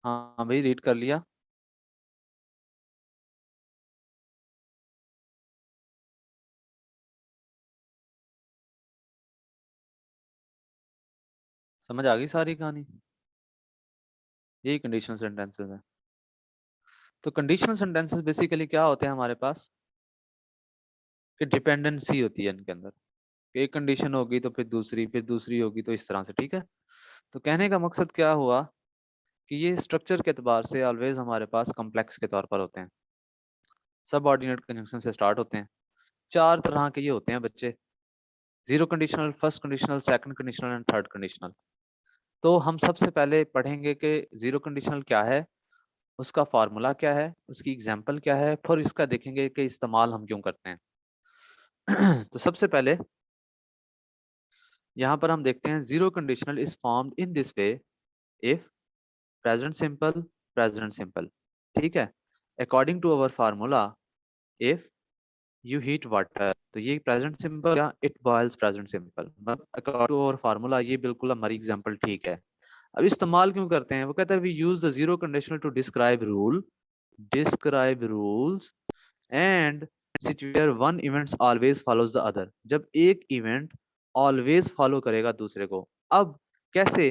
हाँ भाई, रीड कर लिया? समझ आ गई सारी कहानी? यही कंडीशनल सेंटेंसेस है। तो कंडीशनल सेंटेंसेस बेसिकली क्या होते हैं हमारे पास, कि डिपेंडेंसी होती है इनके अंदर। एक कंडीशन होगी तो फिर दूसरी, फिर दूसरी होगी, तो इस तरह से। ठीक है, तो कहने का मकसद क्या हुआ कि ये स्ट्रक्चर के एतबार से ऑलवेज हमारे पास कॉम्प्लेक्स के तौर पर होते हैं। सब ऑर्डिनेट कंजंक्शन से स्टार्ट होते हैं। चार तरह के ये होते हैं बच्चे: zero conditional, first conditional, second conditional and third conditional. तो हम सबसे पहले पढ़ेंगे कि जीरो कंडीशनल क्या है, उसका फार्मूला क्या है, उसकी एग्जाम्पल क्या है, फिर इसका देखेंगे कि इस्तेमाल हम क्यों करते हैं। तो सबसे पहले यहाँ पर हम देखते हैं, zero conditional is formed in this way if present simple, present simple. ठीक है, according to our formula, if you heat water, तो ये प्रेजेंट सिंपल या इट बॉयल्स प्रेजेंट सिंपल। मतलब अकॉर्डिंग टू अवर फार्मूला ये बिल्कुल हमारी एग्जांपल ठीक है। अब इस्तेमाल क्यों करते हैं, वो कहता है we use the zero conditional to describe rules and सिचुएयर one events always follows the other. जब एक इवेंट ऑलवेज फॉलो करेगा दूसरे को। अब कैसे,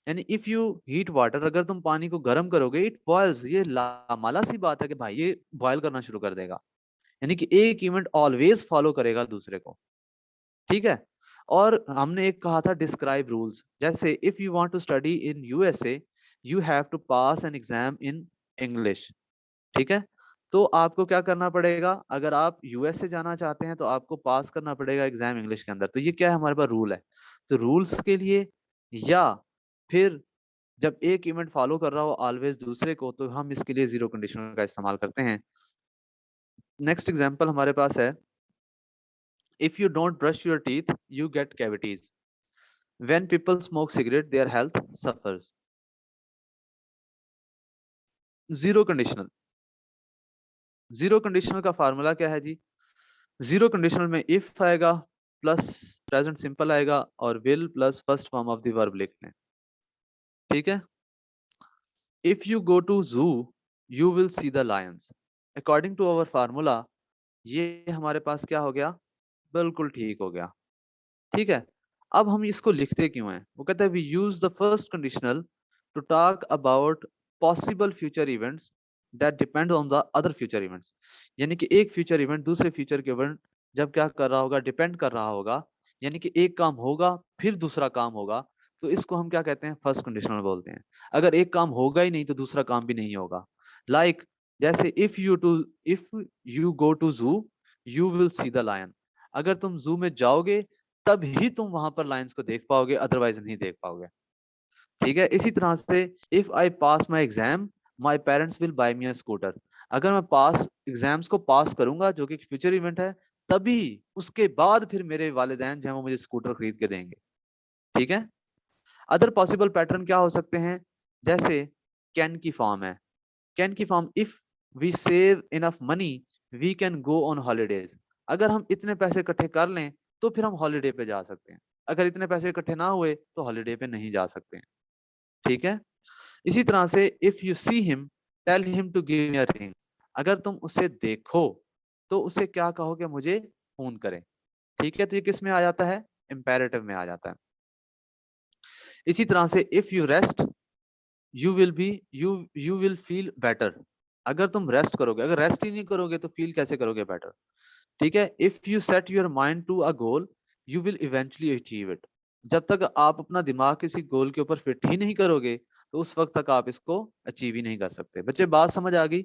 यानी इफ यू हीट वाटर, अगर तुम पानी को गर्म करोगे इट बॉयल्स, ये लामाला सी बात है कि भाई ये बॉयल करना शुरू कर देगा, यानी कि एक इवेंट ऑलवेज फॉलो करेगा दूसरे को। ठीक है। और हमने एक कहा था डिस्क्राइब रूल्स, जैसे if you want to study in USA you have to pass an exam in English. ठीक है। तो आपको क्या करना पड़ेगा, अगर आप यूएस से जाना चाहते हैं तो आपको पास करना पड़ेगा एग्जाम इंग्लिश के अंदर। तो ये क्या है, हमारे पास रूल है। तो रूल्स के लिए, या फिर जब एक इवेंट फॉलो कर रहा हो ऑलवेज दूसरे को, तो हम इसके लिए जीरो कंडीशनल का इस्तेमाल करते हैं। नेक्स्ट एग्जांपल हमारे पास है, if you don't brush your teeth you get cavities, when people smoke cigarette their health suffers. Zero conditional, zero conditional का फार्मूला क्या है जी, जीरो कंडीशनल में इफ आएगा प्लस प्रेजेंट सिंपल आएगा और will plus first form of the verb लिख लें। ठीक है। If you go to zoo you will see the lions, according to our formula ये हमारे पास क्या हो गया, बिल्कुल ठीक हो गया। ठीक है। अब हम इसको लिखते क्यों हैं, वो कहता है we use the first conditional to talk about possible future events that depend on the other future events. यानी कि एक फ्यूचर इवेंट दूसरे फ्यूचर के इवेंट जब क्या कर रहा होगा, डिपेंड कर रहा होगा, यानी कि एक काम होगा फिर दूसरा काम होगा, तो इसको हम क्या कहते हैं, फर्स्ट कंडीशनल बोलते हैं। अगर एक काम होगा ही नहीं तो दूसरा काम भी नहीं होगा। लाइक जैसे if you go to zoo you will see the lion, अगर तुम जू में जाओगे तभी तुम वहां पर लायंस को देख पाओगे, अदरवाइज नहीं देख पाओगे। ठीक है। इसी तरह से if I pass my exam my parents will buy me a scooter, अगर मैं पास एग्जाम्स को पास करूंगा जो कि फ्यूचर इवेंट है, तभी उसके बाद फिर मेरे वालिदैन जो है वो मुझे स्कूटर खरीद के देंगे। ठीक है। अदर पॉसिबल पैटर्न क्या हो सकते हैं, जैसे कैन की फॉर्म है, कैन की form if we save enough money we can go on holidays, अगर हम इतने पैसे इकट्ठे कर लें तो फिर हम हॉलीडे पे जा सकते हैं, अगर इतने पैसे इकट्ठे ना हुए तो हॉलीडे पे नहीं जा सकते हैं। ठीक है। इसी तरह से if you see him tell him to give me a ring, अगर तुम उसे देखो तो उसे क्या कहोगे, मुझे फोन करें। ठीक है। तो ये किस में आ जाता है, इंपेरेटिव में आ जाता है। इसी तरह से if you rest you will be you will feel better, अगर तुम रेस्ट करोगे, अगर रेस्ट ही नहीं करोगे तो फील कैसे करोगे बेटर। ठीक है। If you set your mind to a goal you will eventually achieve it, जब तक आप अपना दिमाग किसी गोल के ऊपर फिट ही नहीं करोगे तो उस वक्त तक आप इसको अचीव ही नहीं कर सकते। बच्चे बात समझ आ गई।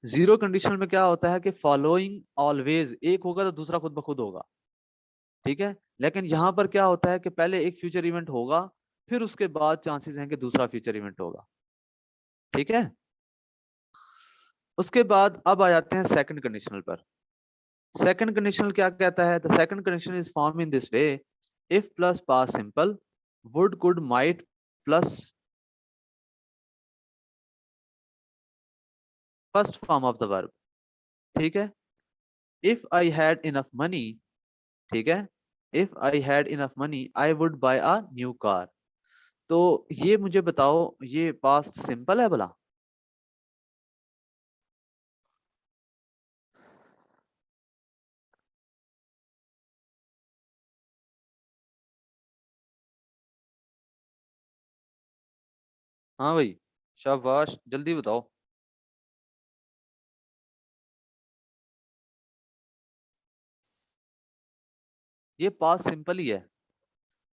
जीरो कंडीशन में क्या होता है कि फॉलोइंग ऑलवेज, एक होगा तो दूसरा खुद ब खुद होगा। ठीक है। लेकिन यहाँ पर क्या होता है कि पहले एक फ्यूचर इवेंट होगा फिर उसके बाद चांसेस हैं कि दूसरा फ्यूचर इवेंट होगा। ठीक है। उसके बाद अब आ जाते हैं सेकंड कंडीशनल पर। सेकंड कंडीशनल क्या कहता है, the second condition is form in this way, if plus past simple would could might plus first form of the verb. ठीक है। If I had enough money, ठीक है, if I had enough money I would bye a new car. तो ये मुझे बताओ ये past simple है भला। हाँ भाई, शाबाश, जल्दी बताओ। ये पास्ट सिंपल ही है।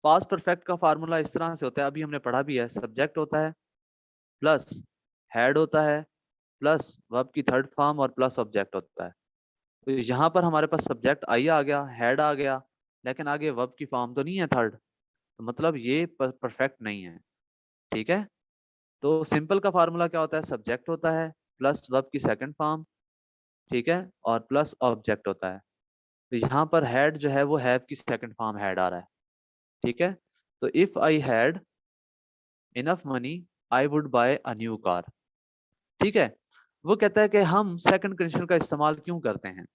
पास्ट परफेक्ट का फार्मूला इस तरह से होता है, अभी हमने पढ़ा भी है, सब्जेक्ट होता है प्लस हेड होता है प्लस वर्ब की थर्ड फॉर्म और प्लस ऑब्जेक्ट होता है। तो यहाँ पर हमारे पास सब्जेक्ट आई आ गया, हेड आ गया, लेकिन आगे वर्ब की फॉर्म तो नहीं है थर्ड, तो मतलब ये परफेक्ट नहीं है। ठीक है। तो सिंपल का फार्मूला क्या होता है, सब्जेक्ट होता है प्लस वर्ब की सेकंड फॉर्म, ठीक है, और प्लस ऑब्जेक्ट होता है। तो यहाँ पर हेड जो है वो हैव की सेकंड फॉर्म हेड आ रहा है। ठीक है। तो if I had enough money I would bye a new car. ठीक है। वो कहता है कि हम सेकंड कंडीशन का इस्तेमाल क्यों करते हैं,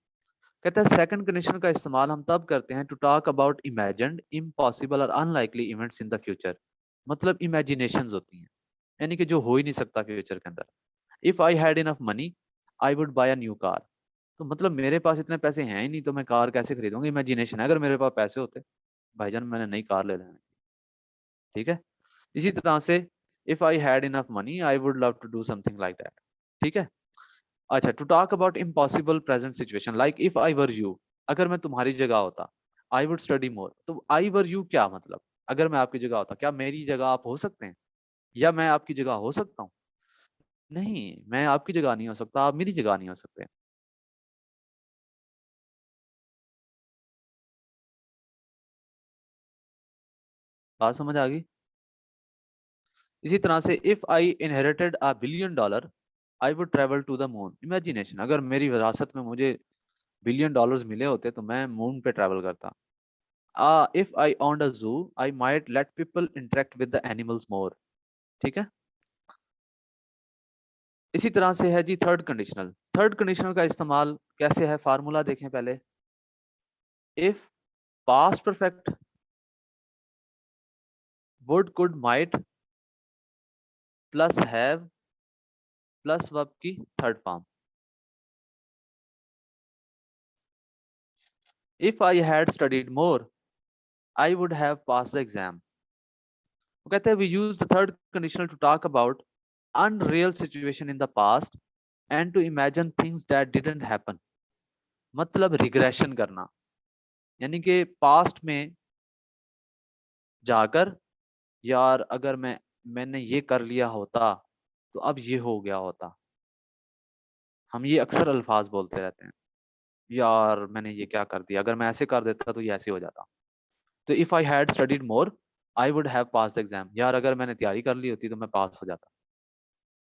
कहता है सेकंड कंडीशन का इस्तेमाल हम तब करते हैं to talk about imagined impossible और unlikely events in the future. मतलब इमेजिनेशंस होती हैं, यानी कि जो हो ही नहीं सकता फ्यूचर के अंदर। If I had enough money I would bye a new car. तो मतलब मेरे पास इतने पैसे हैं ही नहीं तो मैं कार कैसे खरीदूंगा, इमेजिनेशन है। अगर मेरे पास पैसे होते भाईजान मैंने नई कार ले लेनी। ठीक है। इसी तरह से if I had enough money I would love to do something like that. ठीक है। अच्छा, to talk about impossible present situation like if I were you, अगर मैं तुम्हारी जगह होता, आई वुड स्टडी मोर। तो आई वर यू क्या मतलब, अगर मैं आपकी जगह होता, क्या मेरी जगह आप हो सकते हैं या मैं आपकी जगह हो सकता हूँ? नहीं, मैं आपकी जगह नहीं हो सकता, आप मेरी जगह नहीं हो सकते। बात समझ आ गई? इसी तरह से if I inherited $1 billion I would travel to the moon. Imagination, अगर मेरी विरासत में मुझे $1 बिलियन मिले होते तो मैं मून पे ट्रैवल करता। If I owned a zoo I might let people interact with the animals more। ठीक है। इसी तरह से है जी थर्ड कंडीशनल। थर्ड कंडीशनल का इस्तेमाल कैसे है, फार्मूला देखें पहले। If past perfect would could might plus have plus verb की third form. If I had studied more I would have pass the exam. वो कहते हैं we use the third conditional to talk about unreal situation in the past and to imagine things that didn't happen. मतलब regression करना, यानी कि past में जाकर, यार अगर मैंने ये कर लिया होता तो अब ये हो गया होता। हम ये अक्सर अल्फाज बोलते रहते हैं, यार मैंने ये क्या कर दिया, अगर मैं ऐसे कर देता तो ये ऐसे हो जाता। तो if I had studied more I would have pass the exam, यार अगर मैंने तैयारी कर ली होती तो मैं पास हो जाता।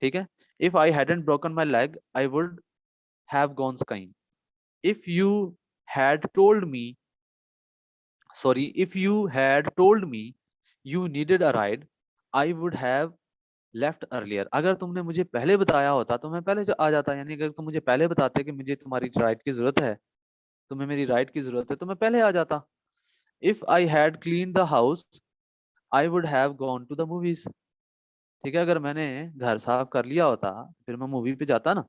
ठीक है। If I hadn't broken my leg I would have gone skiing. If you had told me sorry if you had told me you needed a ride I would have left earlier. अगर तुमने मुझे पहले बताया होता तो मैं पहले आ जाता, यानी अगर तुम मुझे पहले बताते कि मुझे तुम्हारी राइड की जरूरत है, तुम्हें मेरी राइड की जरूरत है, तो मैं पहले आ जाता। If I had clean the house I would have gone to the movies. ठीक है, अगर मैंने घर साफ कर लिया होता फिर मैं मूवी पे जाता ना।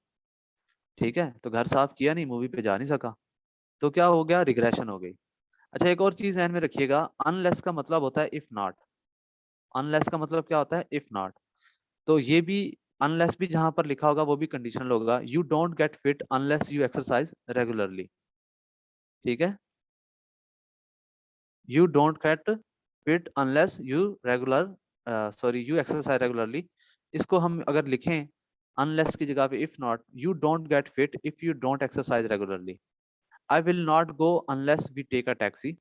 ठीक है, तो घर साफ किया नहीं, मूवी पे जा नहीं सका, तो क्या हो गया, रिग्रेशन हो गई। अच्छा, एक और चीज ध्यान में रखिएगा, अनलेस का मतलब होता है इफ नॉट। अनलेस का मतलब क्या होता है, इफ नॉट। तो ये भी, अनलेस भी जहां पर लिखा होगा वो भी कंडीशनल होगा। You don't get fit unless you exercise regularly. ठीक है। You don't get fit unless you regular sorry you exercise regularly. इसको हम अगर लिखें अनलेस की जगह पे if not, you don't get fit if you don't exercise regularly. I will not go unless we take a taxi.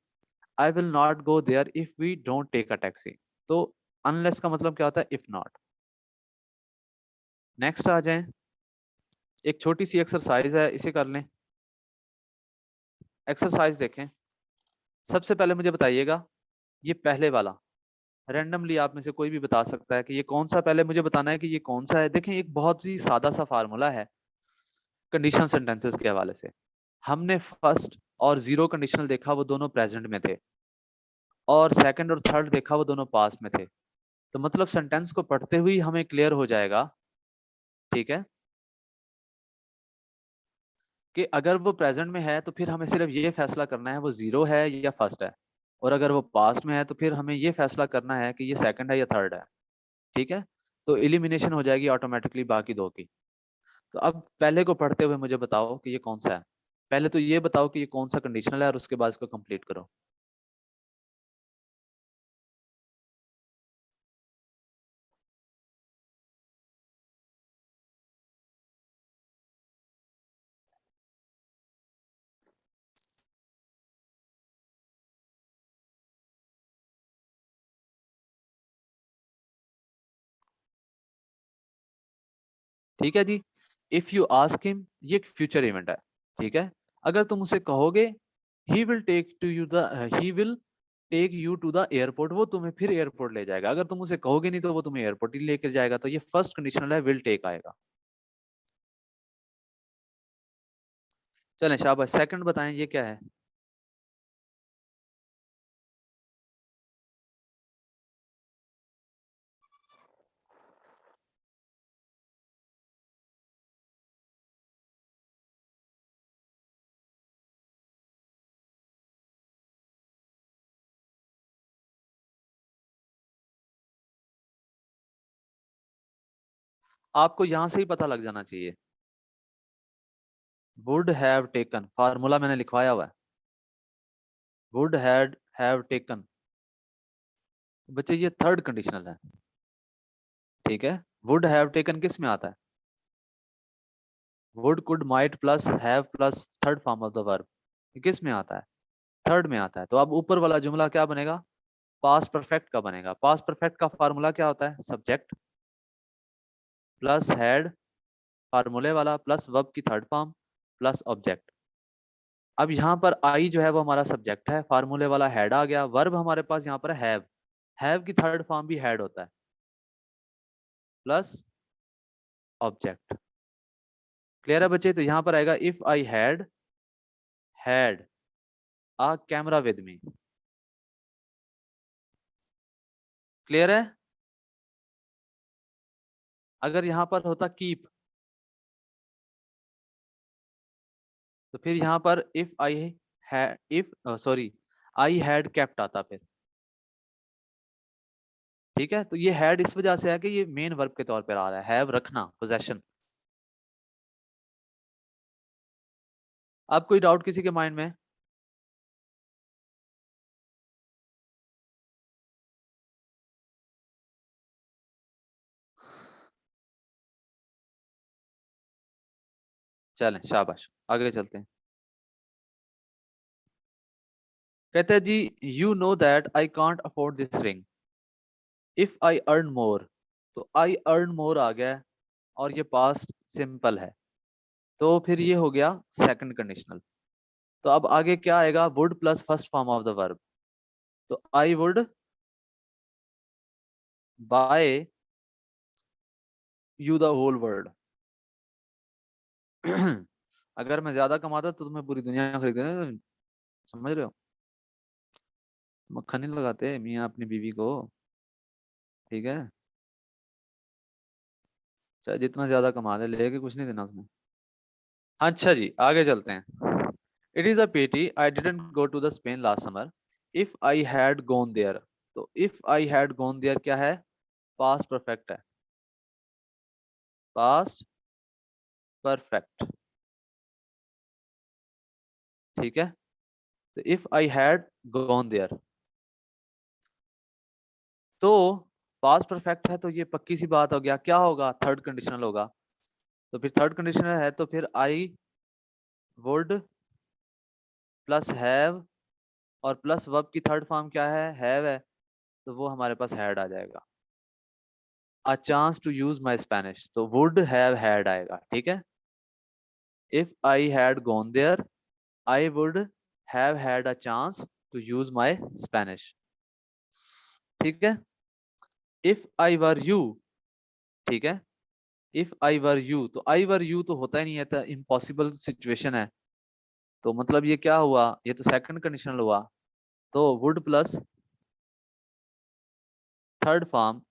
I will not go there if we don't take a taxi. तो unless का मतलब क्या होता है, if not. Next आ जाएं, एक छोटी सी exercise है, इसे कर लें। एक्सरसाइज देखें। सबसे पहले मुझे बताइएगा, ये पहले वाला रैंडमली आप में से कोई भी बता सकता है कि ये कौन सा, पहले मुझे बताना है कि ये कौन सा है। देखें, एक बहुत ही सादा सा फार्मूला है कंडीशनल सेंटेंसेस के हवाले से। हमने फर्स्ट और जीरो कंडीशनल देखा, वो दोनों प्रेजेंट में थे, और सेकंड और थर्ड देखा वो दोनों पास्ट में थे। तो मतलब सेंटेंस को पढ़ते हुए ही हमें क्लियर हो जाएगा, ठीक है, कि अगर वो प्रेजेंट में है तो फिर हमें सिर्फ ये फैसला करना है वो जीरो है या फर्स्ट है, और अगर वो पास्ट में है तो फिर हमें ये फैसला करना है कि ये सेकंड है या थर्ड है। ठीक है। तो एलिमिनेशन हो जाएगी ऑटोमेटिकली बाकी दो की। तो अब पहले को पढ़ते हुए मुझे बताओ कि ये कौन सा है। पहले तो ये बताओ कि ये कौन सा कंडीशनल है और उसके बाद इसको कंप्लीट करो। ठीक है जी। इफ यू आस्क हिम, ये फ्यूचर इवेंट है। ठीक है। अगर तुम उसे कहोगे he will take to you the he will take you to the airport, वो तुम्हें फिर एयरपोर्ट ले जाएगा। अगर तुम उसे कहोगे नहीं तो वो तुम्हें एयरपोर्ट ही लेकर जाएगा। तो ये फर्स्ट कंडीशनल है, विल टेक आएगा। चलें शाबाश, सेकंड बताएं ये क्या है। आपको यहां से ही पता लग जाना चाहिए। वुड हैव टेकन, फार्मूला मैंने लिखवाया हुआ है, वुड हैव टेकन। बच्चे ये थर्ड कंडीशनल है, ठीक है। वुड हैव टेकन किस में आता है? Would could might plus have plus third form of the verb, किस में आता है? थर्ड में आता है। तो अब ऊपर वाला जुमला क्या बनेगा? पास्ट परफेक्ट का बनेगा। पास्ट परफेक्ट का फार्मूला क्या होता है? सब्जेक्ट प्लस हैड, फार्मूले वाला, प्लस वर्ब की थर्ड फॉर्म प्लस ऑब्जेक्ट। अब यहाँ पर आई जो है वो हमारा सब्जेक्ट है, फार्मूले वाला हैड आ गया, वर्ब हमारे पास यहाँ पर हैव की थर्ड फॉर्म भी हैड होता है, प्लस ऑब्जेक्ट। क्लियर है बच्चे? तो यहाँ पर आएगा if I had a camera with me. Clear है? अगर यहाँ पर होता कीप, तो फिर यहाँ पर if I if sorry I had kept आता फिर। ठीक है, तो ये हैड इस वजह से है कि ये मेन वर्ब के तौर पर आ रहा है, हैव रखना, पोजेशन। अब कोई डाउट किसी के माइंड में? चलें, शाबाश, आगे चलते हैं। कहते हैं जी, you know that I can't afford this ring if I earn more. तो आई अर्न मोर आ गया है, और ये पास्ट सिंपल है, तो फिर ये हो गया सेकंड कंडीशनल। तो अब आगे क्या आएगा? Would plus first form of the verb. तो I would buy you the whole world. अगर मैं ज्यादा कमाता तो तुम्हें पूरी दुनिया खरीद देना, समझ रहे हो? मक्खन नहीं लगाते मियाँ अपनी बीवी को, ठीक है? चाहे जितना ज्यादा कमा ले, लेके कुछ नहीं देना उसने। अच्छा जी, आगे चलते हैं। It is a pity I didn't go to the Spain last summer if I had gone there. तो if I had gone there क्या है? पास्ट परफेक्ट है, पास्ट परफेक्ट, ठीक है। तो if I had gone there, तो past perfect है, तो ये पक्की सी बात हो गया, क्या होगा? थर्ड कंडीशनल होगा। तो फिर थर्ड कंडीशनल है, तो फिर आई वुड प्लस हैव और प्लस वर्ब की थर्ड फॉर्म क्या है? हैव है, तो वो हमारे पास हैड आ जाएगा। A chance to use my Spanish, तो वुड हैव हैड आएगा, ठीक है। If I had gone there I would have had a chance to use my Spanish, ठीक है। इफ आई वर यू, ठीक है। इफ आई वर यू, तो आई were you तो होता ही नहीं है, तो इम्पॉसिबल सिचुएशन है। तो मतलब ये क्या हुआ? ये तो सेकंड कंडीशनल हुआ। तो वुड प्लस थर्ड फॉर्म,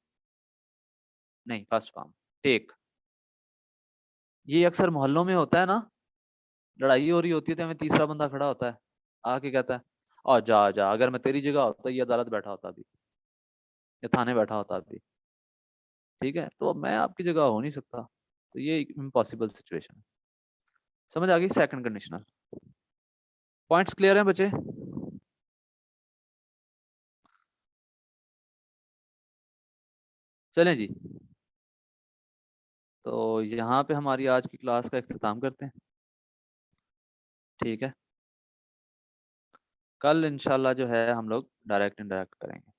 नहीं फर्स्ट फॉर्म, टेक। ये अक्सर मोहल्लों में होता है ना, लड़ाई हो रही होती है तो हमें तीसरा बंदा खड़ा होता है, आके कहता है और जा जा, अगर मैं तेरी जगह होता ये अदालत बैठा होता अभी, या थाने बैठा होता अभी, ठीक है। तो मैं आपकी जगह हो नहीं सकता, तो ये इम्पॉसिबल सिचुएशन है। समझ आ गई सेकंड कंडीशनल? पॉइंट्स क्लियर हैं बच्चे? चलें जी, तो यहाँ पे हमारी आज की क्लास का इख्तिताम करते हैं, ठीक है। कल इंशाल्लाह जो है हम लोग डायरेक्ट इनडायरेक्ट करेंगे।